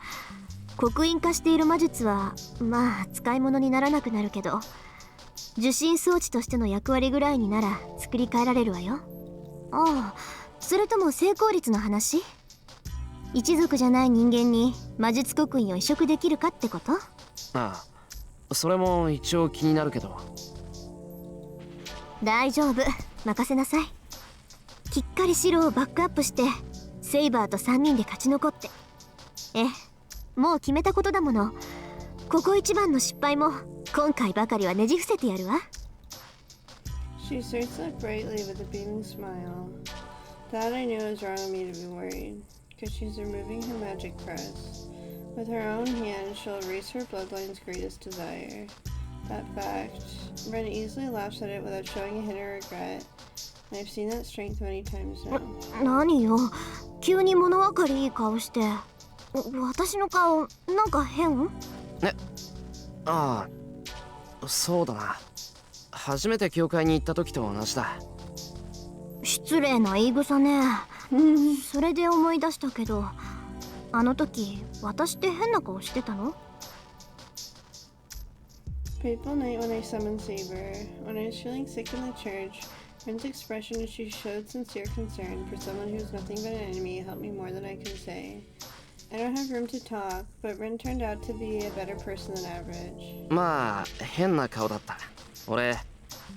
刻印化している魔術はまあ使い物にならなくなるけど、受信装置としての役割ぐらいになら作り変えられるわよ。ああ、それとも成功率の話？一族じゃない人間に魔術刻印を移植できるかってこと？ああ、それも一応気になるけど。大丈夫、任せなさい。きっかり白をバックアップしてセイバーと3人で勝ち残って。もう決めたことだもの。ここ一番の失敗も今回ばかりはねじ伏せてやるわ。 She starts to look brightly with a beaming smile. That I knew was wrong of me to be worried, because she's removing her magic crest. With her own hand, she'll erase her bloodline's greatest desire. That fact, Ren easily laughs at it without showing a hint of regret. And I've seen that strength many times now. 何よ、急に物分かりいい顔して。私の顔なんか変？ああ、そうだな。初めて教会に行った時と同じだ。失礼な言い草ね。それで思い出したけど、あの時私って変な顔してたのFateful night when I summoned Saber. When I was feeling sick in the church, Ren's expression as she showed sincere concern for someone who was nothing but an enemy helped me more than I could say. I don't have room to talk, but Ren turned out to be a better person than average. まあ変な顔だった。俺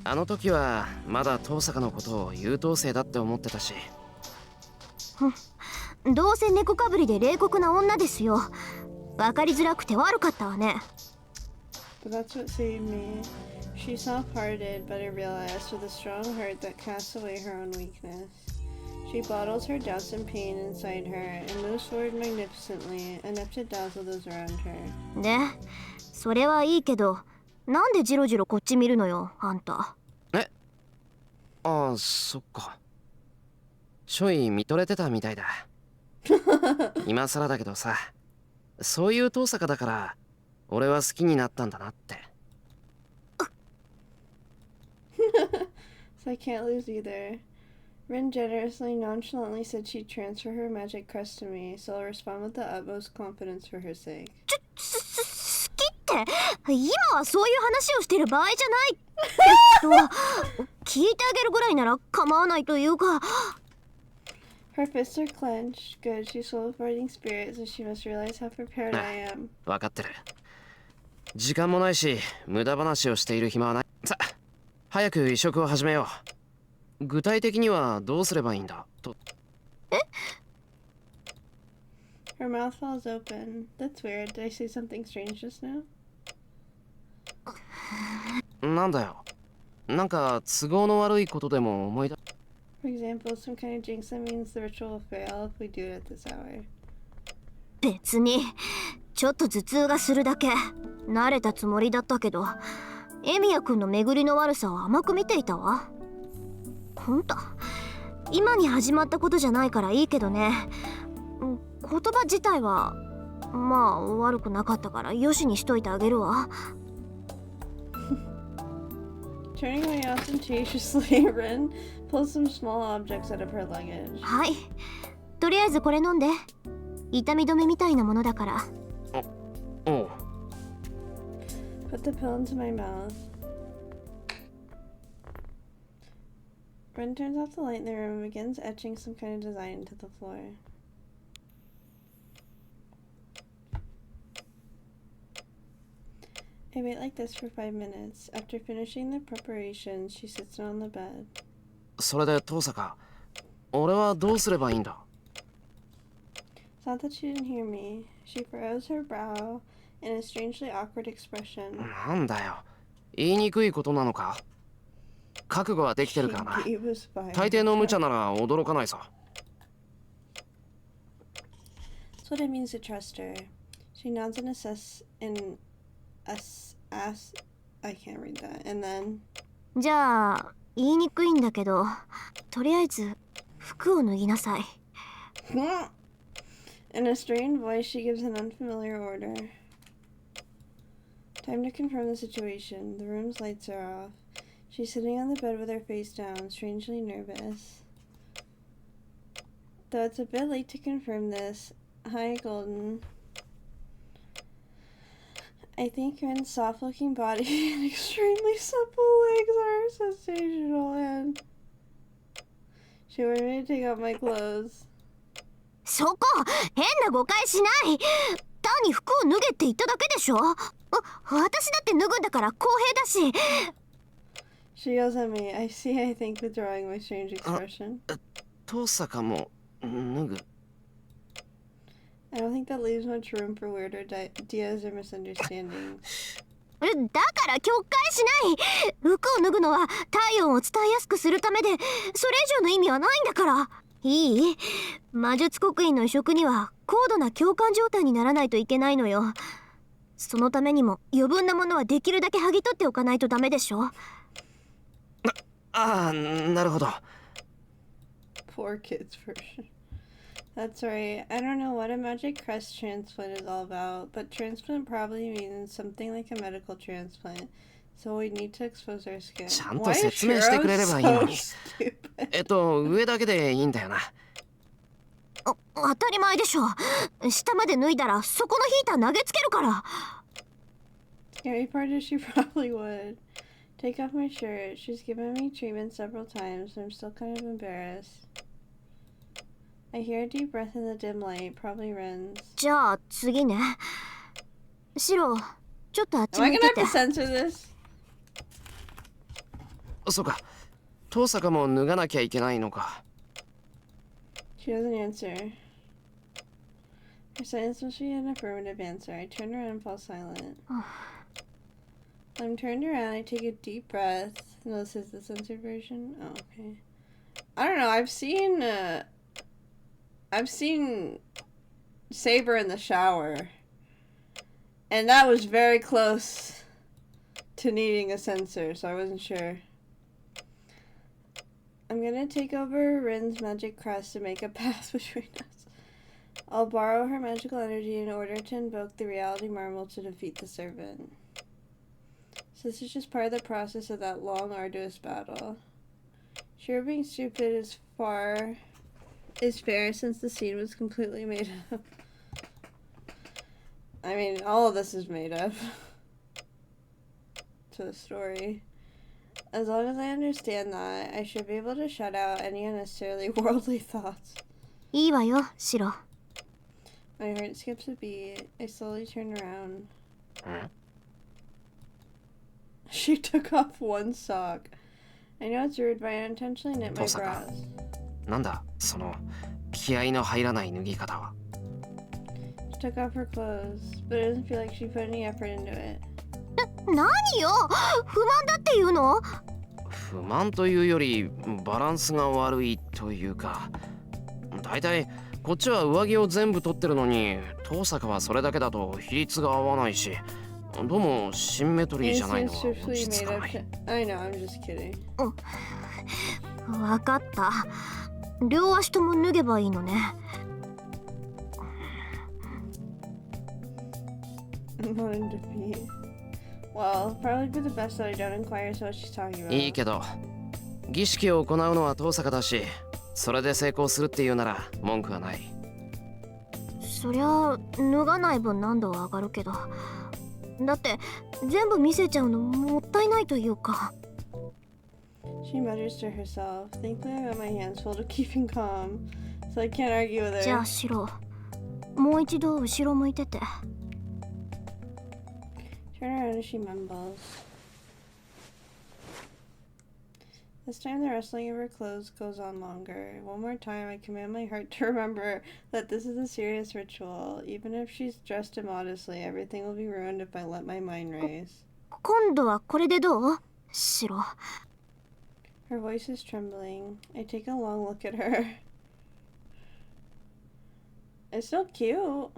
あの時はまだ遠坂のことを優等生だって思ってたし。どうせ猫かぶりで冷酷な女ですよ。分かりづらくて悪かったわね。But that's what saved me. She's soft-hearted, but I realized with a strong heart that casts away her own weakness. She bottles her doubts and pain inside her and moves forward magnificently, enough to dazzle those around her. で、それはいいけど、なんでジロジロこっち見るのよ、あんた。ああ、そっか。ちょい見とれてたみたいだ。今更だけどさ、そういう遠坂だから俺は好きになったんだなって。So I can't lose either. Rin generously, nonchalantly said she'd transfer her magic crest to me, so I'll respond with the utmost confidence for her sake. 好きって今はそういう話をしてる場合じゃない聞いてあげるぐらいなら構わないというか。 Her fists are clenched. Good, she's full of fighting spirit, so she must realize how prepared I am. 分かってる。時間もないし無駄話をしている暇はない。さあ早く移植を始めよう。具体的にはどうすればいいんだと。Her mouth falls open. That's weird. Did I say something strange just now? なんだよ。なんか都合の悪いことでも思い出。For example, some kind of jinx that means the ritual will fail if we do it at this hour. 別にちょっと頭痛がするだけ。慣れたつもりだったけど、エミヤ君の巡りの悪さを甘く見ていたわ。ほんと今に始まったことじゃないからいいけどね。言葉自体はまあ悪くなかったからよしにしといてあげるわ。Turning away ostentatiously, Rin pulls some small objects out of her luggage. はい、とりあえずこれ飲んで。痛み止めみたいなものだから。おう。 Put the pill into my mouth. Rin turns off the light in the room and begins etching some kind of design into the floor. I wait like this for 5 minutes. After finishing the preparations, she sits down on the bed. それで遠坂、俺はどうすればいいんだ？ It's not that she didn't hear me. She furrows her brow in a strangely awkward expression. なんだよ。言いにくいことなのか？覚悟はできてるからな。 She gave us fire. 大抵の無茶なら驚かないさ。 That's what it means to trust her. She nods and I can't read that. And then じゃあ言いにくいんだけど、とりあえず服を脱ぎなさい。in a strained voice, she gives an unfamiliar order. Time to confirm the situation. The room's lights are off. She's sitting on the bed with her face down, strangely nervous. Though it's a bit late to confirm this, hi, Golden. I think Rin's soft-looking body and extremely supple legs are sensational, and she wanted me to take off my clothes. そこ変な誤解しない。単に服を脱げって言っただけでしょ。私だって脱ぐんだから公平だし。She yells at me. I see, I think, withdrawing my strange expression. 遠坂も脱ぐ。 I don't think that leaves much room for weird ideas or misunderstandings. だから境界しない。服を脱ぐのは体温を伝えやすくするためで、それ以上の意味はないんだから。いい？魔術刻印の移植には高度な共感状態にならないといけないのよ。そのためにも余分なものはできるだけ剥ぎ取っておかないとダメでしょ。ああ、なるほど。 Poor kids version. That's right. I don't know what a magic crest transplant is all about, but transplant probably means something like a medical transplant. So we need to expose our skin. ちゃんと説明してくれればいいのに。上だけでいいんだよな。当たり前でしょ。下まで脱いだらそこのヒーター投げつけるから。Scary part is she probably would. Take off my shirt. She's given me treatment several times, but I'm still kind of embarrassed. I hear a deep breath in the dim light, probably Ren's. じゃあ次ね。シロ、ちょっとあっち Am I 向い gonna て have て。 to censor this? そうか。遠坂も脱がなきゃいけないのか。 She doesn't answer. Her silence must be an affirmative answer. I turn around and fall silent. When I'm turned around, I take a deep breath. No, this is the censored version. Oh, okay. I don't know. I've seen Saber in the shower, and that was very close to needing a censor, so I wasn't sure. I'm gonna take over Rin's magic crest to make a path between us. I'll borrow her magical energy in order to invoke the reality marble to defeat the servant. So this is just part of the process of that long, arduous battle. Sure, being stupid is fair since the scene was completely made up. I mean, all of this is made up to the story. As long as I understand that, I should be able to shut out any unnecessarily worldly thoughts. いいわよ、シロ。 My heart skips a beat. I slowly turn around. She took off one sock. I know it's rude, but I unintentionally knit my brows. なんだ、その気合の入らない脱ぎ方は。 She took off her clothes, but it doesn't feel like she put any effort into it. 何よ、不満だっていうの？不満というよりバランスが悪いというか、だいたいこっちは上着を全部取ってるのに、遠坂はそれだけだと比率が合わないし、どうもシンメトリーじゃないのは落ち着かない。 I know, I'm just kidding. わかった。両足とも脱げばいいのね。I'm not in defeat. Well, probably be the best that I don't inquire as to what she's talking about. いいけど儀式を行うのは遠坂だし、それで成功するっていうなら文句はない。そりゃ脱がない分難度は上がるけど、だって全部見せちゃうのもったいないというか。She mutters to herself. Thankfully, I got my hands full of keeping calm, so I can't argue with her. じゃあシロ、もう一度後ろ向いてて。Turn around as she mumbles. This time the rustling of her clothes goes on longer. One more time I command my heart to remember that this is a serious ritual. Even if she's dressed immodestly, everything will be ruined if I let my mind race. 今度はこれでどう？シロ。Her voice is trembling. I take a long look at her. It's still cute.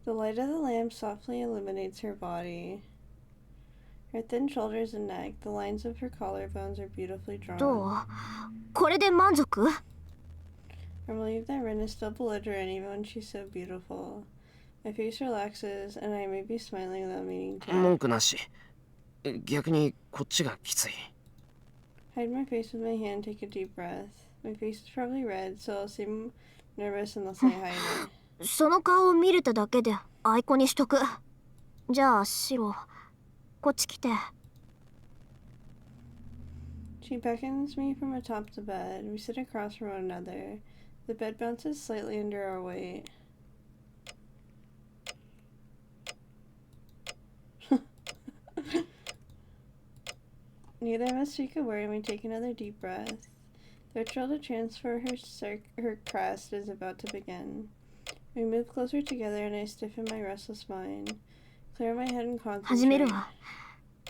The light of the lamp softly illuminates her body. Her thin shoulders and neck, the lines of her collarbones are beautifully どう？ drawn. これで満足？ I believe that Rin is still belligerent even when she's so beautiful. My face relaxes, and I may be smiling without meaning to. 文句なし。逆にこっちがきつい。Hide my face with my hand, take a deep breath. My face is probably red, so I'll seem nervous unless I hide it. その顔を見れただけでアイコにしとく。じゃあシロ、こっち来て。She beckons me from atop the bed. We sit across from one another. The bed bounces slightly under our weight. Neither of us speak a word, and we take another deep breath. The ritual to transfer her crest is about to begin. We move closer together, and I stiffen my restless mind. Clear my head and 始める concentrate. わ。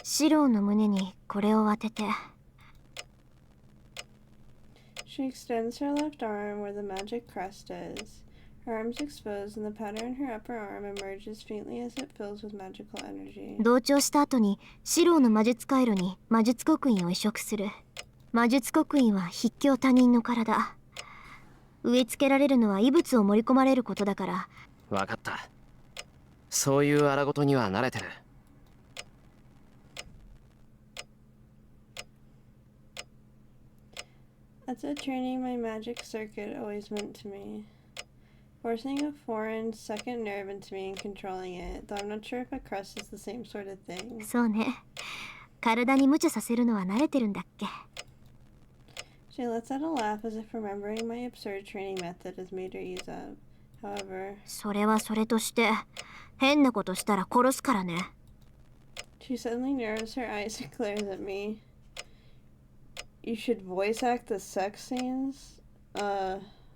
シロの胸にこれを当てて。She extends her left arm where the magic crest is. Her arm's exposed, and the pattern in her upper arm emerges faintly as it fills with magical energy. 同調した後にシロの魔術回路に魔術刻印を移植する。魔術刻印は筆境他人の体。植え付けられるのは異物を盛り込まれることだから。わかった。そういう荒事には慣れてる。That's what training my magic circuit always meant to me. Forcing a foreign second nerve into me and controlling it, though I'm not sure if a crest is the same sort of thing. そうね。体に無茶させるのは慣れてるんだっけ。She lets out a laugh as if remembering my absurd training method has made her ease up. However, それはそれとして変なことしたら殺すからね。she suddenly narrows her eyes and glares at me. You should voice act the sex scenes?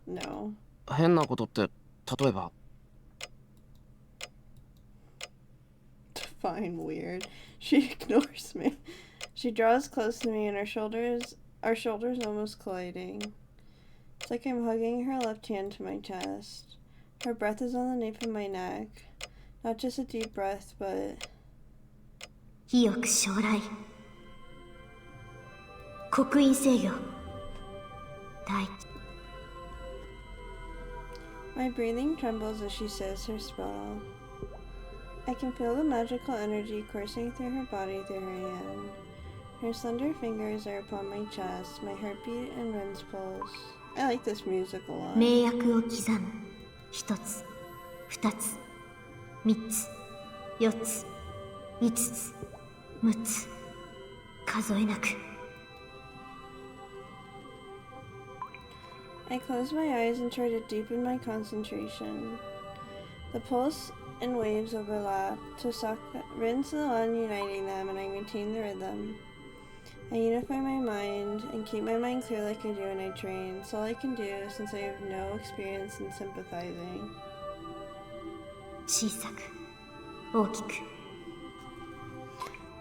No. 変なことって例えば。 Fine, weird. She ignores me. She draws close to me and our shoulders almost colliding. It's like I'm hugging her left hand to my chest. Her breath is on the nape of my neck. Not just a deep breath, but 清く将来。刻印制御。大地。 my breathing trembles as she says her spell. I can feel the magical energy coursing through her body through her hand. Her slender fingers are upon my chest, my heartbeat and Ren's pulse. I like this music a lot. 名約を刻む。一つ、二つ、三つ、四つ、五つ、六つ。数えなく。I close my eyes and try to deepen my concentration. The pulse and waves overlap. Tosaka Rin's the one uniting them, and I maintain the rhythm. I unify my mind and keep my mind clear like I do when I train. It's all I can do since I have no experience in sympathizing. 小さく、大きく。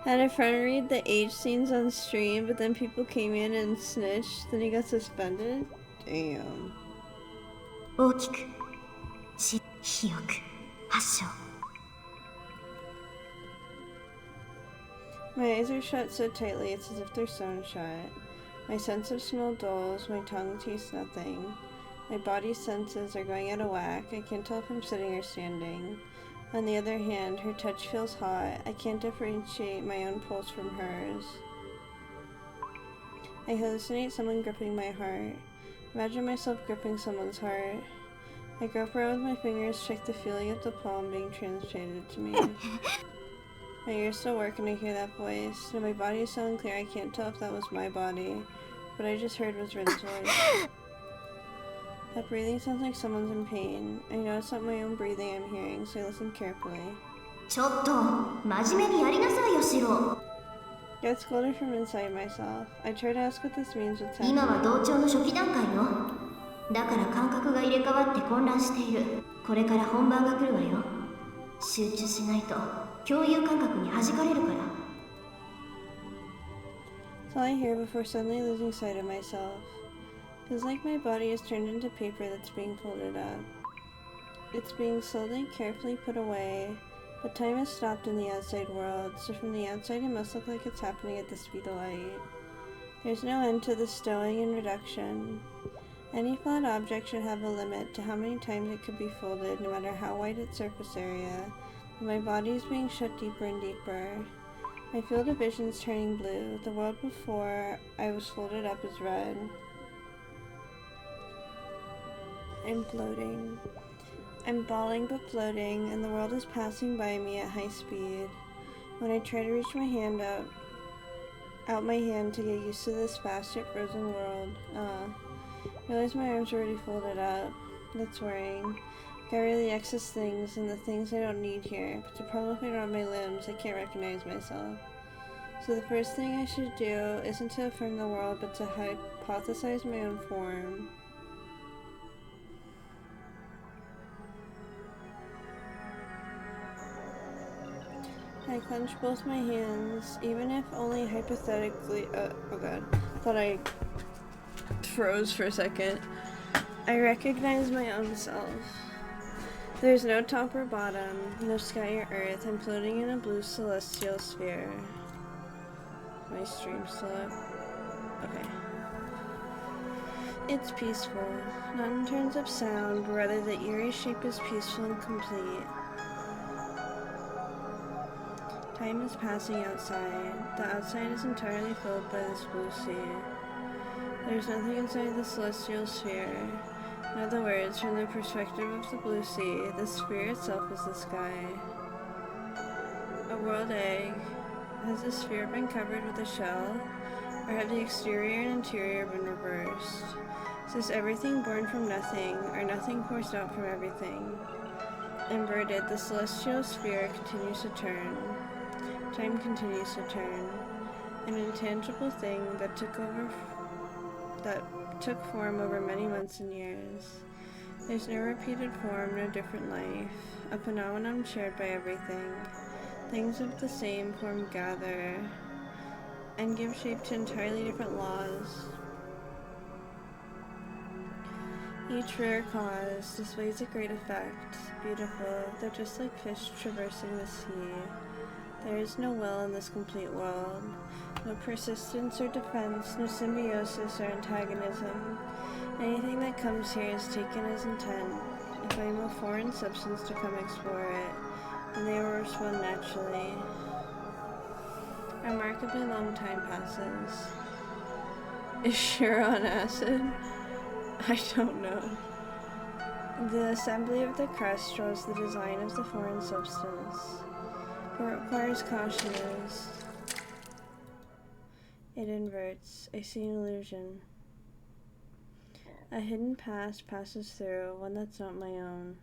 Had a friend read the age scenes on stream, but then people came in and snitched. Then he got suspended. Damn. 大きく、広く、発症。My eyes are shut so tightly it's as if they're sewn shut. My sense of smell dulls, my tongue tastes nothing. My body's senses are going out of whack. I can't tell if I'm sitting or standing. On the other hand, her touch feels hot. I can't differentiate my own pulse from hers. I hallucinate someone gripping my heart. Imagine myself gripping someone's heart. I grope around with my fingers, check the feeling of the palm being translated to me. My ears still work and I hear that voice. And my body is so unclear I can't tell if that was my body. What I just heard was Rin's voice. That breathing sounds like someone's in pain. I know it's not my own breathing I'm hearing, so I listen carefully. ちょっと真面目にやりなさいよシロ。 Get scolded from inside myself. I try to ask what this means with 今は happening. 同調の初期段階よ。だから感覚が入れ替わって混乱している。これから本番が来るわよ。集中しないと共有感覚に弾かれるから。 That's all I hear before suddenly losing sight of myself. Feels like my body is turned into paper that's being folded up. It's being slowly, carefully put away, but time has stopped in the outside world, so from the outside it must look like it's happening at the speed of light. There's no end to the stowing and reduction. Any flat object should have a limit to how many times it could be folded, no matter how wide its surface area. But my body is being shut deeper and deeper. My field of vision is turning blue. The world before I was folded up is red. I'm floating. I'm falling but floating, and the world is passing by me at high speed. When I try to reach my hand out my hand to get used to this fast yet frozen world, realize my arms are already folded up. That's worrying. Got rid of the excess things and the things I don't need here, but the problem if I don't have my limbs, I can't recognize myself. So the first thing I should do isn't to affirm the world, but to hypothesize my own form. I clench both my hands, even if only hypothetically. Oh god. Thought I froze for a second. I recognize my own self. There's no top or bottom, no sky or earth. I'm floating in a blue celestial sphere. My stream still up. Okay. It's peaceful, not in terms of sound, but rather the eerie shape is peaceful and complete. Time is passing outside. The outside is entirely filled by this blue sea. There's nothing inside the celestial sphere. In other words, from the perspective of the blue sea, the sphere itself is the sky. A world egg. Has the sphere been covered with a shell? Or have the exterior and interior been reversed? Is this everything born from nothing, or nothing forced out from everything? Inverted, the celestial sphere continues to turn. Time continues to turn. An intangible thing that took form over many months and years. There's no repeated form, no different life. A phenomenon shared by everything. Things of the same form gather and give shape to entirely different laws. Each rare cause displays a great effect. Beautiful, they're just like fish traversing the sea. There is no will in this complete world. No persistence or defense, no symbiosis or antagonism. Anything that comes here is taken as intent. If I am a foreign substance to come explore it, then they will respond naturally. A remarkably long time passes. Is Shira on acid? I don't know. The assembly of the crest draws the design of the foreign substance. What requires caution is it inverts. I see an illusion. A hidden past passes through, one that's not my own.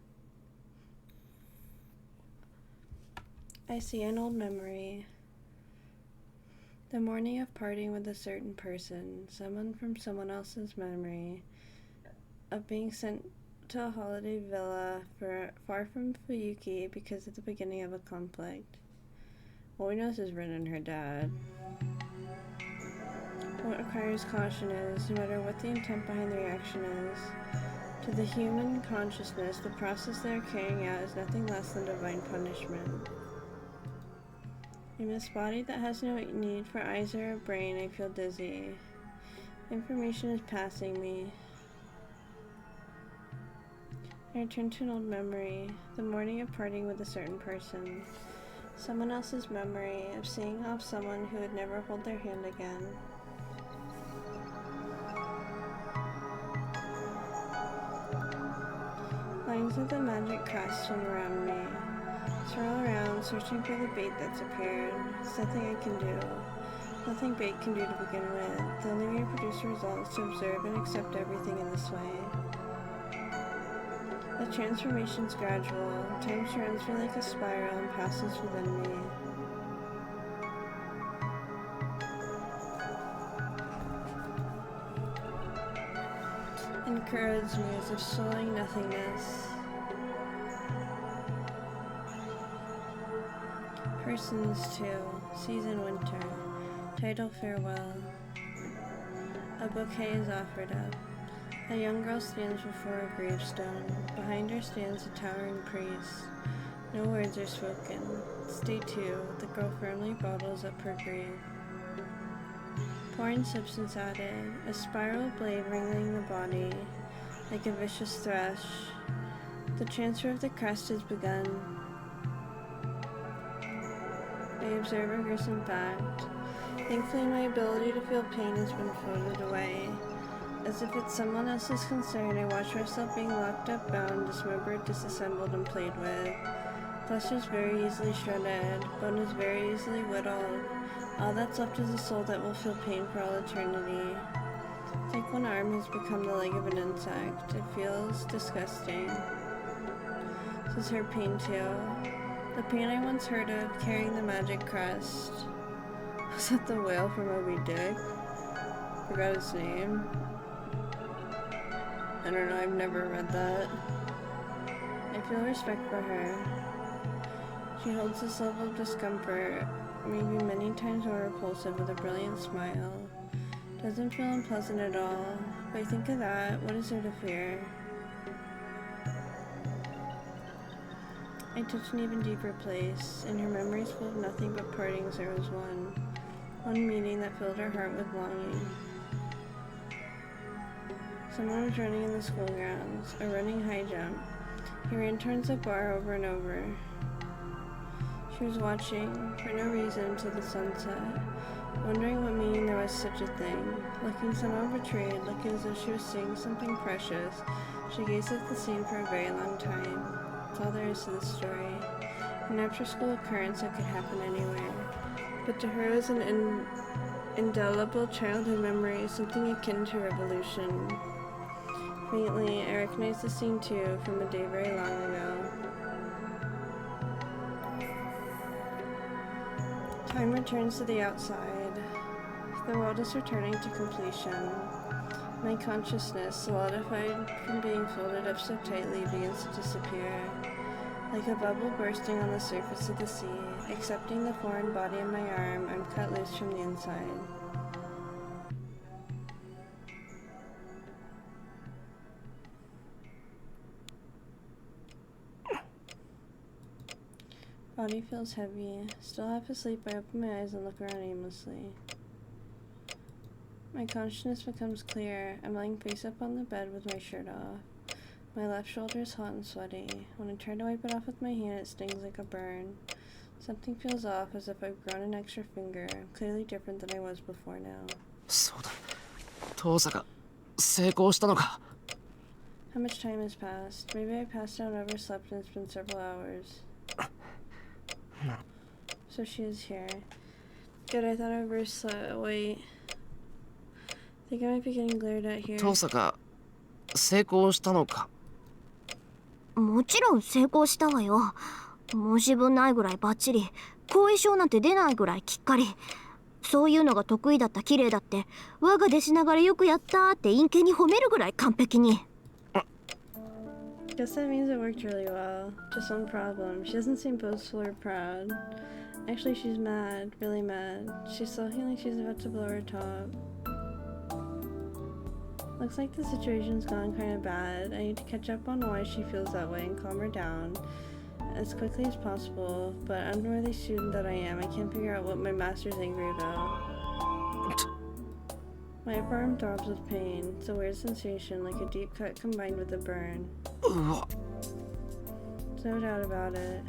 I see an old memory. The morning of parting with a certain person, someone from someone else's memory, of being sent to a holiday villa far from Fuyuki because of the beginning of a conflict. All we know is Rin and her dad. What requires caution is, no matter what the intent behind the reaction is, to the human consciousness, the process they are carrying out is nothing less than divine punishment. In this body that has no need for eyes or a brain, I feel dizzy. Information is passing me. I return to an old memory, the morning of parting with a certain person. Someone else's memory of seeing off someone who would never hold their hand again. Lines of the magic crest swim around me. Swirl around, searching for the bait that's appeared. There's nothing I can do. Nothing bait can do to begin with. The only way to produce a result is to observe and accept everything in this way. The transformation's gradual. Time surrounds me like a spiral and passes within me. And corrodes me as if soiling nothingness. Persons 2. Season Winter. Title Farewell. A bouquet is offered up. A young girl stands before a gravestone. Behind her stands a towering priest. No words are spoken. Stay 2. The girl firmly bottles up her grave. Pouring substance added. A spiral blade wrangling the body, like a vicious thrush. The transfer of the crest has begun. I observe a gruesome fact. Thankfully, my ability to feel pain has been floated away. As if it's someone else's concern, I watch myself being locked up, bound, dismembered, disassembled, and played with. Flesh is very easily shredded. Bone is very easily whittled. All that's left is a soul that will feel pain for all eternity. It's like one arm has become the leg of an insect. It feels disgusting. This is her pain too. The pain I once heard of, carrying the magic crest. Was that the whale from Moby Dick? Forgot his name. I don't know, I've never read that. I feel respect for her. She holds this level of discomfort, maybe many times more repulsive, with a brilliant smile. Doesn't feel unpleasant at all. If I think of that, what is there to fear? I touch an even deeper place. In her memories full of nothing but partings, there was one. One meeting that filled her heart with longing. Someone was running in the school grounds, a running high jump. He ran towards the bar over and over. She was watching, for no reason, to the sunset, wondering what meaning there was such a thing. Looking somehow betrayed, looking as though she was seeing something precious, she gazed at the scene for a very long time. That's all there is to the story. An after-school occurrence that could happen anywhere. But to her it was an indelible childhood memory, something akin to revolution. Faintly, I recognized the scene too, from a day very long ago. Time returns to the outside. The world is returning to completion. My consciousness, solidified from being folded up so tightly, begins to disappear. Like a bubble bursting on the surface of the sea, accepting the foreign body in my arm, I'm cut loose from the inside. Body feels heavy. Still half asleep, I open my eyes and look around aimlessly. My consciousness becomes clear. I'm lying face up on the bed with my shirt off. My left shoulder is hot and sweaty. When I try to wipe it off with my hand, it stings like a burn. Something feels off, as if I've grown an extra finger. I'm clearly different than I was before now. そうだ。遠坂、成功したのか。 How much time has passed? Maybe I passed out and overslept and it's been several hours. So she is here. Good, I thought I overslept. Wait. I think I might be getting glared at here. 遠坂、成功したのか。もちろん成功したわよ。申し分ないぐらいバッチリ。後遺症なんて出ないぐらいきっかり。そういうのが得意だった綺麗だって我が弟子ながらよくやったって陰険に褒めるぐらい完璧に。Guess that means it worked really well. Just one problem. She doesn't seem boastful or proud. Actually, she's mad. Really mad. She's sulking like she's about to blow her top. Looks like the situation's gone kind of bad. I need to catch up on why she feels that way and calm her down. as quickly as possible, but unworthy student that I am, I can't figure out what my master's angry about. My upper arm throbs with pain. It's a weird sensation, like a deep cut combined with a burn. There's no doubt about it.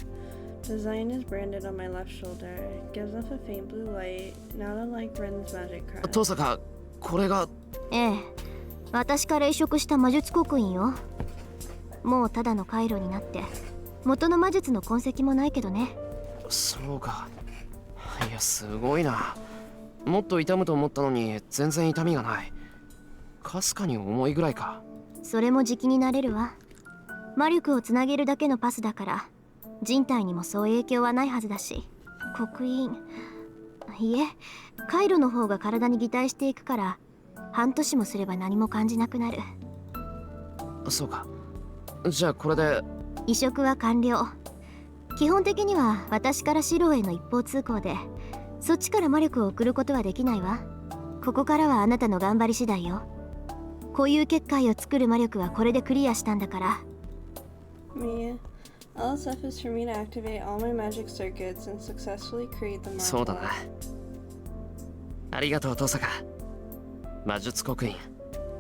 The Zion is branded on my left shoulder. It gives off a faint blue light, not unlike Ren's magic crest. 遠坂、これが。ええ、私から移植した魔術刻印よ。もうただの回路になって元の魔術の痕跡もないけどね。そうか。いや、すごいな。もっと痛むと思ったのに全然痛みがない。かすかに重いぐらいか。それも時期になれるわ。魔力をつなげるだけのパスだから人体にもそう影響はないはずだし。刻印、いえ、回路の方が体に擬態していくから半年もすれば何も感じなくなる。そうか。じゃあこれで移植は完了。基本的には私からシロへの一方通行で、そっちから魔力を送ることはできないわ。ここからはあなたの頑張り次第よ。固有結界を作る魔力はこれでクリアしたんだから。Me. LSF is for me to activate all my magic circuits and successfully create the mark. そうだな。ありがとう、遠坂。魔術刻印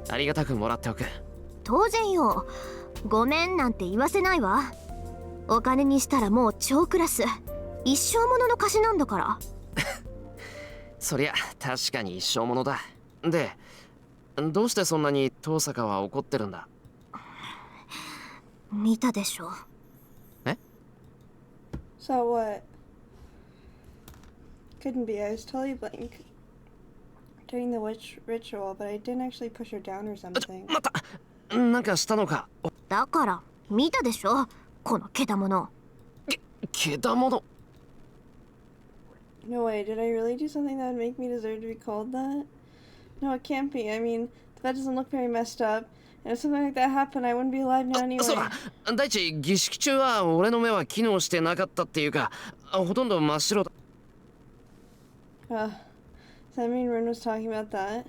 ありがたくもらっておく。当然よ。ごめんなんて言わせないわ。お金にしたらもう超クラス、一生ものの貸しなんだから。そりゃ確かに一生ものだ。で、どうしてそんなに遠坂は怒ってるんだ？見たでしょ。え？ So what? Couldn't be. I was totally blank during the witch ritual, but I didn't actually push her down or something. またなんかしたのか？だから見たでしょ、このけだもの。けだもの。No way, did I really do something that would make me deserve to be called that? No, it can't be. I mean, that doesn't look very messed up. And if something like that happened, I wouldn't be alive now anyway. そうだ。第一、儀式中は俺の目は機能してなかったっていうか、ほとんど真っ白だ。Does that mean Ren was talking about that?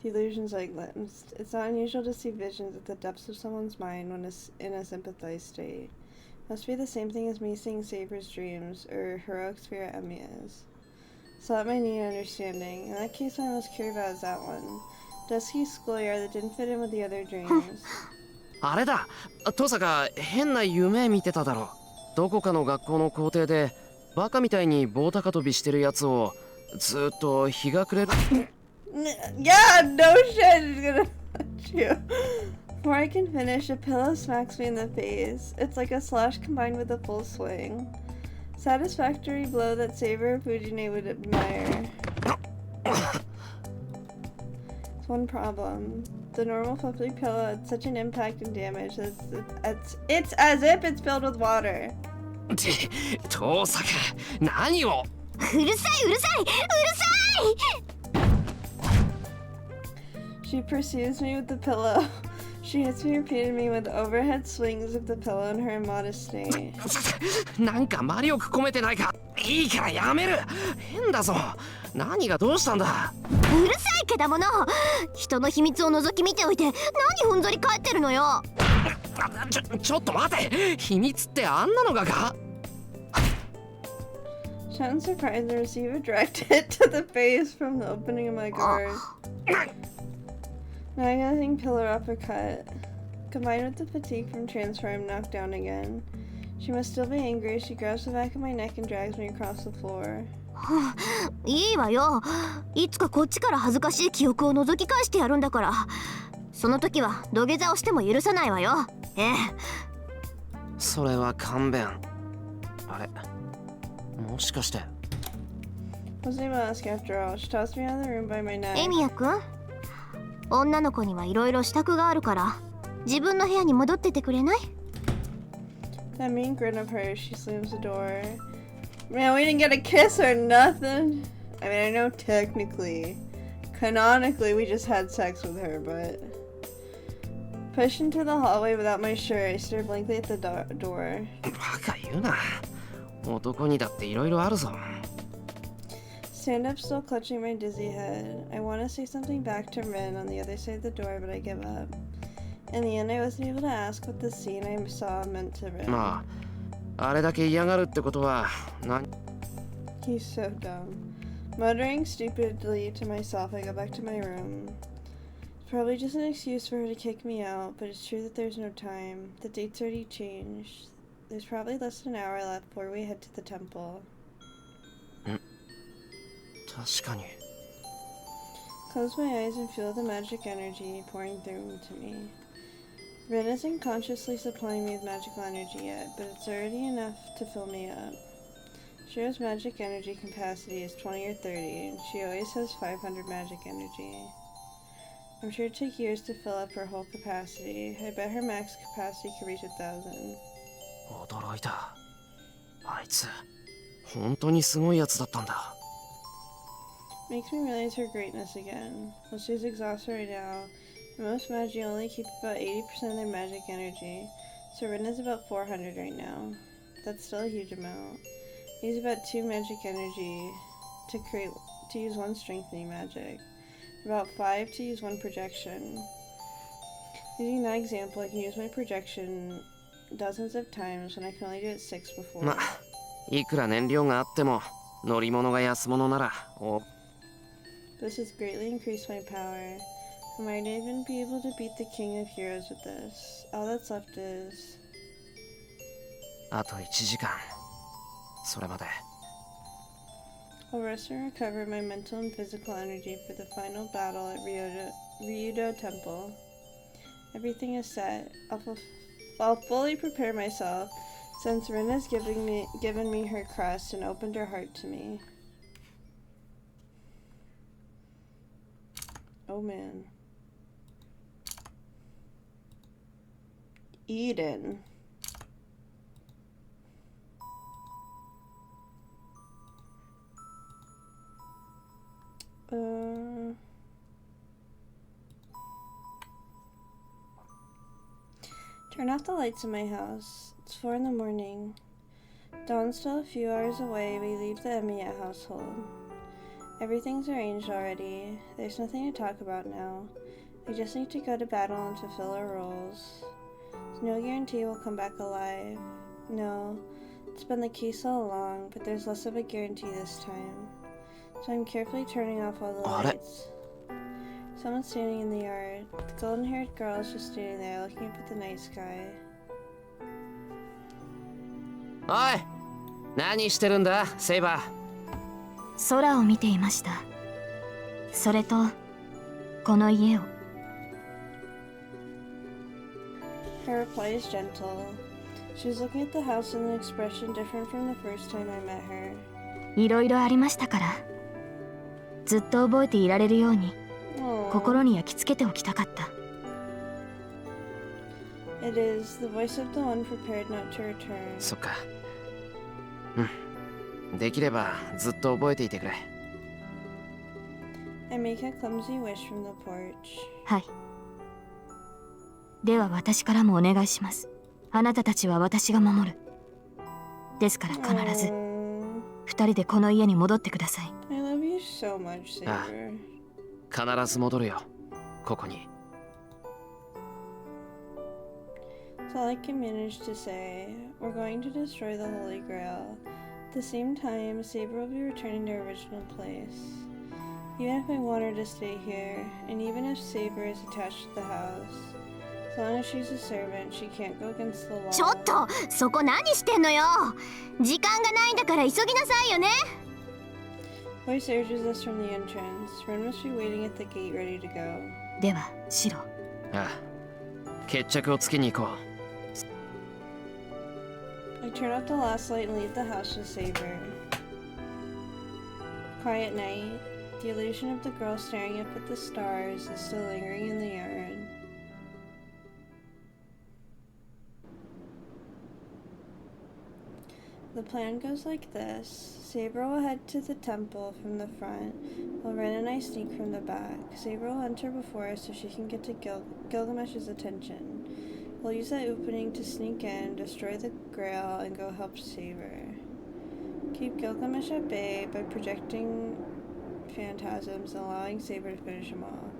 The illusions like that. It's not unusual to see visions at the depths of someone's mind when it's in a sympathized state. Must be the same thing as me seeing Saber's dreams, or heroic spirit Emiya's. So that might need understanding. In that case, what I'm most curious about is that one. Dusky schoolyard that didn't fit in with the other dreams. あれだ。遠坂、変な夢見てただろ。どこかの学校の校庭でバカみたいに棒高跳びしてるやつをずっと日が暮れる。Yeah, no shit, she's gonna punch you. Before I can finish, a pillow smacks me in the face. It's like a slash combined with a full swing. Satisfactory blow that Saber Fujine would admire. It's one problem. The normal fluffy pillow had such an impact and damage that it's as if it's filled with water. 遠坂、何を？うるさいうるさいうるさい。 She pursues me with the pillow. She hits me repeatedly with overhead swings of the pillow in her immodest state. なんか魔力込めてないか？いいからやめる。変だぞ。何がどうしたんだ？うるさいけだもの。人の秘密を覗き見ておいて何ふんぞり返ってるのよ。ちょっと待て。秘密ってあんなのがかShun surprised to receive a direct hit to the face from the opening of my guard. Nagging pillar uppercut. Combined with the fatigue from transfer, I'm knocked down again. She must still be angry. She grabs the back of my neck and drags me across the floor. いいわよ。いつかこっちから恥ずかしい記憶を覗き返してやるんだから。その時は土下座をしても許さないわよ。ええ。それは勘弁。あれ、もしかして。Wasn't even ask after all. She tossed me out of the room by my neck. エミヤくん、女の子にはいろいろ支度があるから自分の部屋に戻っててくれない？ That mean grin of hers, she slams the door. Man, we didn't get a kiss or nothing. I mean, I know technically, canonically, we just had sex with her, but... Pushed into the hallway without my shirt, I stared blankly at the door. バカ言うな。男にだっていろいろあるぞ。Stand up, still clutching my dizzy head. I want to say something back to Rin on the other side of the door, but I give up. In the end, I wasn't able to ask what the scene I saw meant to Rin. まあ、あれだけ嫌がるってことは何 He's so dumb. Muttering stupidly to myself, I go back to my room. It's probably just an excuse for her to kick me out, but it's true that there's no time. The date's already changed. There's probably less than an hour left before we head to the temple. 確かに Close my eyes and feel the magic energy pouring through to me. Ren isn't consciously supplying me with magical energy yet, but it's already enough to fill me up. Shiro's magic energy capacity is 20 or 30, and she always has 500 magic energy. I'm sure it'd take years to fill up her whole capacity. I bet her max capacity could reach 1,000. 驚いたあいつ本当にすごいやつだったんだ Makes me realize her greatness again. Well, she's exhausted right now, and most magi only keep about 80% of their magic energy, so Ren is about 400 right now. That's still a huge amount. I use about 2 magic energy to use 1 strengthening magic, about 5 to use 1 projection. Using that example, I can use my projection dozens of times when I can only do it 6 before. まいくら燃料があっても乗り物が安物なら This has greatly increased my power. I might even be able to beat the King of Heroes with this. All that's left is... あと1時間それまで I'll rest and recover my mental and physical energy for the final battle at Ryudo Temple. Everything is set. I'll fully prepare myself since Rin has given me her crust and opened her heart to me. Oh man. Eden. Turn off the lights in my house. It's 4 in the morning. Dawn's still a few hours away. We leave the Emiya household. Everything's arranged already. There's nothing to talk about now. We just need to go to battle and fulfill our roles. There's no guarantee we'll come back alive. No, it's been the case all along, but there's less of a guarantee this time. So I'm carefully turning off all the lights. Someone's standing in the yard. The golden-haired girl is just standing there looking up at the night sky. おい何してるんだセイバー空を見ていました。それとこの家を。Her reply is gentle. She was looking at the house with an expression different from the first time I met her. いろいろありましたから、ずっと覚えていられるように心に焼き付けておきたかった。It is the voice of the one prepared not to return. そっかできればずっと覚えていてくれ I make a clumsy wish from the porch. はい。では私からもお願いします。あなたたちは私が守る。ですから必ず二人でこの家に戻ってください。I love you so much, Saber. 必ず戻るよここに That's all I can manage to say. We're going to destroy the Holy Grail. At the same time, Saber will be returning to her original place. Even if I want her to stay here, and even if Saber is attached to the house, as long as she's a servant, she can't go against the law. ちょっとそこ何してんのよ。時間がないんだから急ぎなさいよね。Voice urges us from the entrance. Ren must be waiting at the gate ready to go. ではシロ。ああ決着をつけに行こう I turn off the last light and leave the house with Saber. Quiet night. The illusion of the girl staring up at the stars is still lingering in the yard. The plan goes like this. Saber will head to the temple from the front, while Ren and I sneak from the back. Saber will enter before us so she can get to Gilgamesh's attention. We'll use that opening to sneak in, destroy the Grail, and go help Saber. Keep Gilgamesh at bay by projecting phantasms and allowing Saber to finish him off.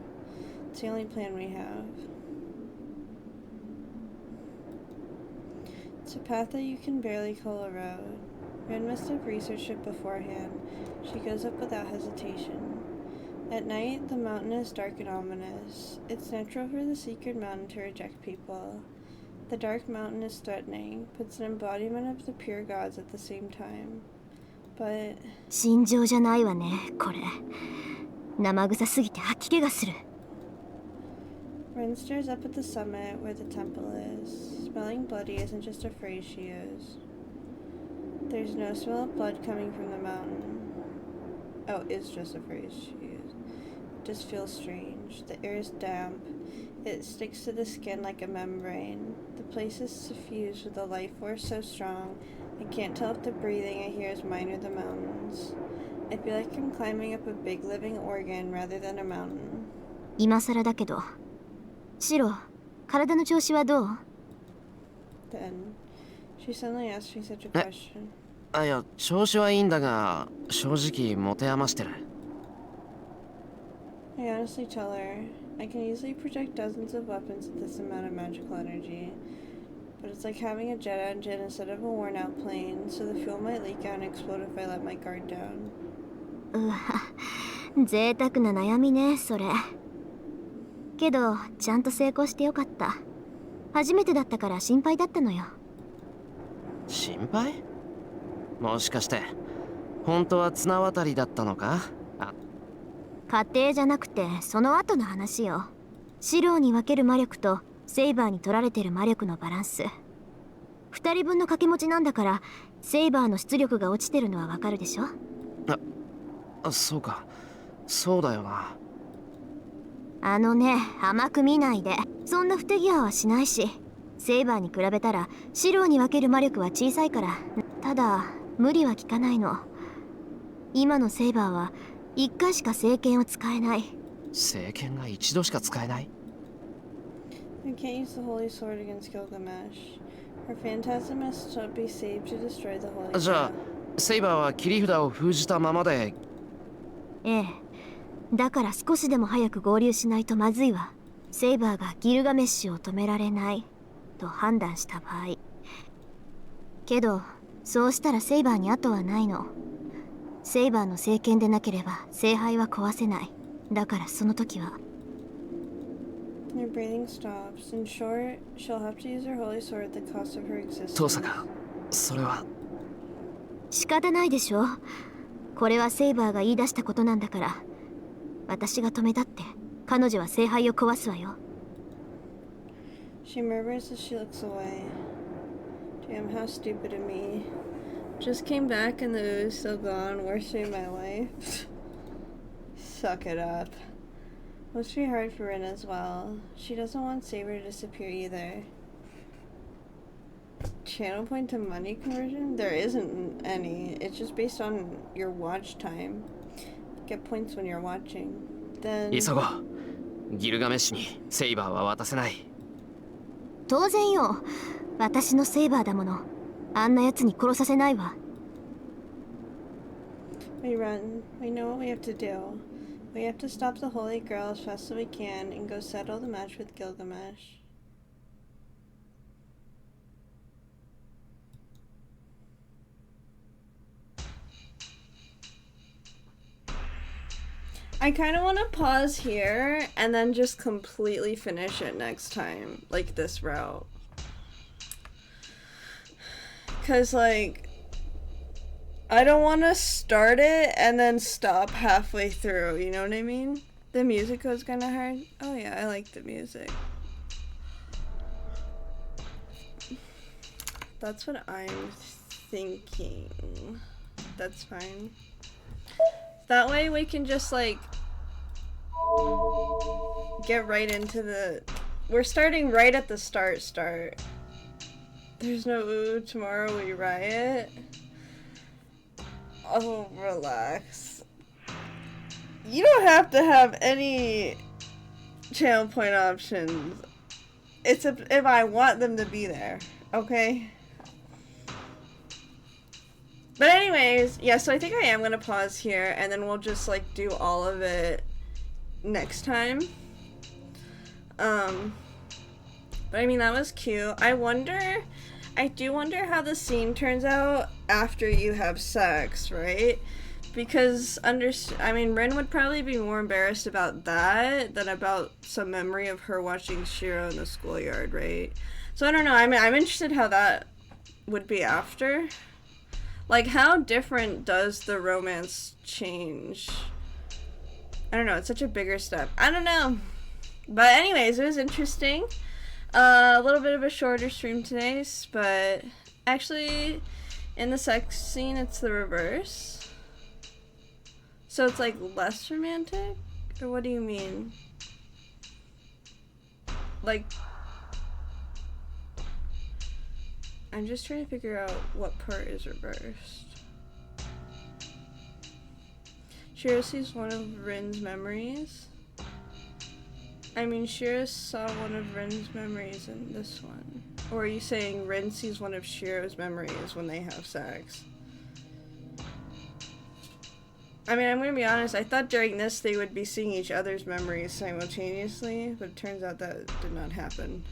It's the only plan we have. It's a path that you can barely call a road. Ren must have researched it beforehand. She goes up without hesitation. At night, the mountain is dark and ominous. It's natural for the secret mountain to reject people. The dark mountain is threatening, but it's an embodiment of the pure gods at the same time. But 尋常じゃないわね、これ。生臭すぎて吐き気がする。Ren stares up at the summit where the temple is. Smelling bloody isn't just a phrase she used. There's no smell of blood coming from the mountain. Oh, it's just a phrase she used. It just feels strange. The air is damp. It sticks to the skin like a membrane. The place is suffused with a life force so strong, I can't tell if the breathing I hear is mine or the mountain's. I feel like I'm climbing up a big living organ rather than a mountain. 今更だけど。シロ、体の調子はどう？ Then, she suddenly asked me such a question. いや、調子はいいんだが、正直持て余してる。I honestly tell her, I can easily project dozens of weapons with this amount of magical energy. But it's like having a jet engine instead of a worn out plane, so the fuel might leak out and explode if I let my guard down. うわ、贅沢な悩みね、それ。けど、ちゃんと成功してよかった。初めてだったから心配だったのよ。心配？もしかして、本当は綱渡りだったのか？家庭じゃなくて、その後の話よ。シローに分ける魔力と、セイバーに取られてる魔力のバランス。2人分の掛け持ちなんだから、セイバーの出力が落ちてるのはわかるでしょ？そうか。そうだよな。あのね、甘く見ないで。そんな不手際はしないし、セイバーに比べたらシローに分ける魔力は小さいから。ただ無理は効かないの。今のセイバーは1回しか聖剣を使えない。聖剣が一度しか使えない？ I can't use the holy sword against Gilgamesh. Her phantasm must be saved to destroy the holy じゃあ、セイバーは切り札を封じたままで。ええ。だから少しでも早く合流しないとまずいわ。セイバーがギルガメッシュを止められないと判断した場合。けど、そうしたらセイバーに後はないの。セイバーの聖剣でなければ聖杯は壊せない。だからその時は。Her breathing stops. In short, she'll have to use her holy sword at the cost of her existence. 遠坂、それは。仕方ないでしょ。これはセイバーが言い出したことなんだから。私が止めたって彼女は聖杯を壊すわよ。She murmurs as she looks away. Damn, how stupid of me. Just came back and the ooze still gone. Worst day of my life. Suck it up. Must be hard for Rin as well. She doesn't want Saber to disappear either. Channel point to money conversion? There isn't any. It's just based on your watch time. Get points when you're watching. Then 急ごう。ギルガメッシュにセイバーは渡せない。当然よ。私のセイバーだもの。あんな奴に殺させないわ。we run. We know what we have to do. We have to stop the Holy Girl as fast as we can and go settle the match with Gilgamesh. I kind of want to pause here and then just completely finish it next time, like this route. Cause like, I don't want to start it and then stop halfway through, you know what I mean? The music was kind of hard. Oh yeah, I like the music. That's what I'm thinking. That's fine. That way we can just like get right into the... We're starting right at the start. There's no ooh, tomorrow we riot. Oh, relax. You don't have to have any channel point options. It's if I want them to be there, okay? But anyways, yeah, so I think I am going to pause here, and then we'll just, like, do all of it next time. But I mean, that was cute. I wonder, I do wonder how the scene turns out after you have sex, right? Because Rin would probably be more embarrassed about that than about some memory of her watching Shiro in the schoolyard, right? So I don't know. I'm interested how that would be after. Like, how different does the romance change? I don't know. It's such a bigger step. I don't know. But anyways, it was interesting. A little bit of a shorter stream today, but actually, in the sex scene, it's the reverse. So it's like less romantic? Or what do you mean? Like, I'm just trying to figure out what part is reversed. Shiro sees one of Rin's memories. I mean, Shiro saw one of Rin's memories in this one. Or are you saying Rin sees one of Shiro's memories when they have sex? I mean, I'm gonna be honest, I thought during this they would be seeing each other's memories simultaneously, but it turns out that did not happen.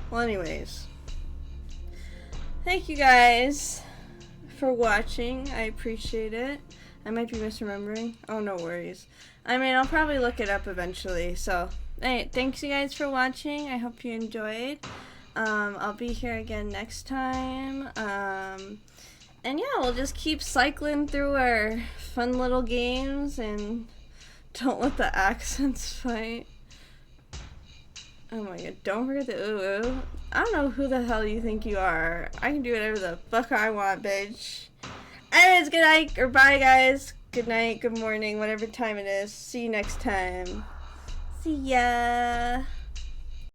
Well, anyways. Thank you guys for watching. I appreciate it. I might be misremembering. Oh, no worries. I mean, I'll probably look it up eventually, so... Hey, thanks you guys for watching. I hope you enjoyed. I'll be here again next time. And yeah, we'll just keep cycling through our fun little games and don't let the accents fight. Oh my god, don't forget the ooh. I don't know who the hell you think you are. I can do whatever the fuck I want, bitch. Anyways, good night, or bye guys. Good night, good morning, whatever time it is. See you next time. See ya.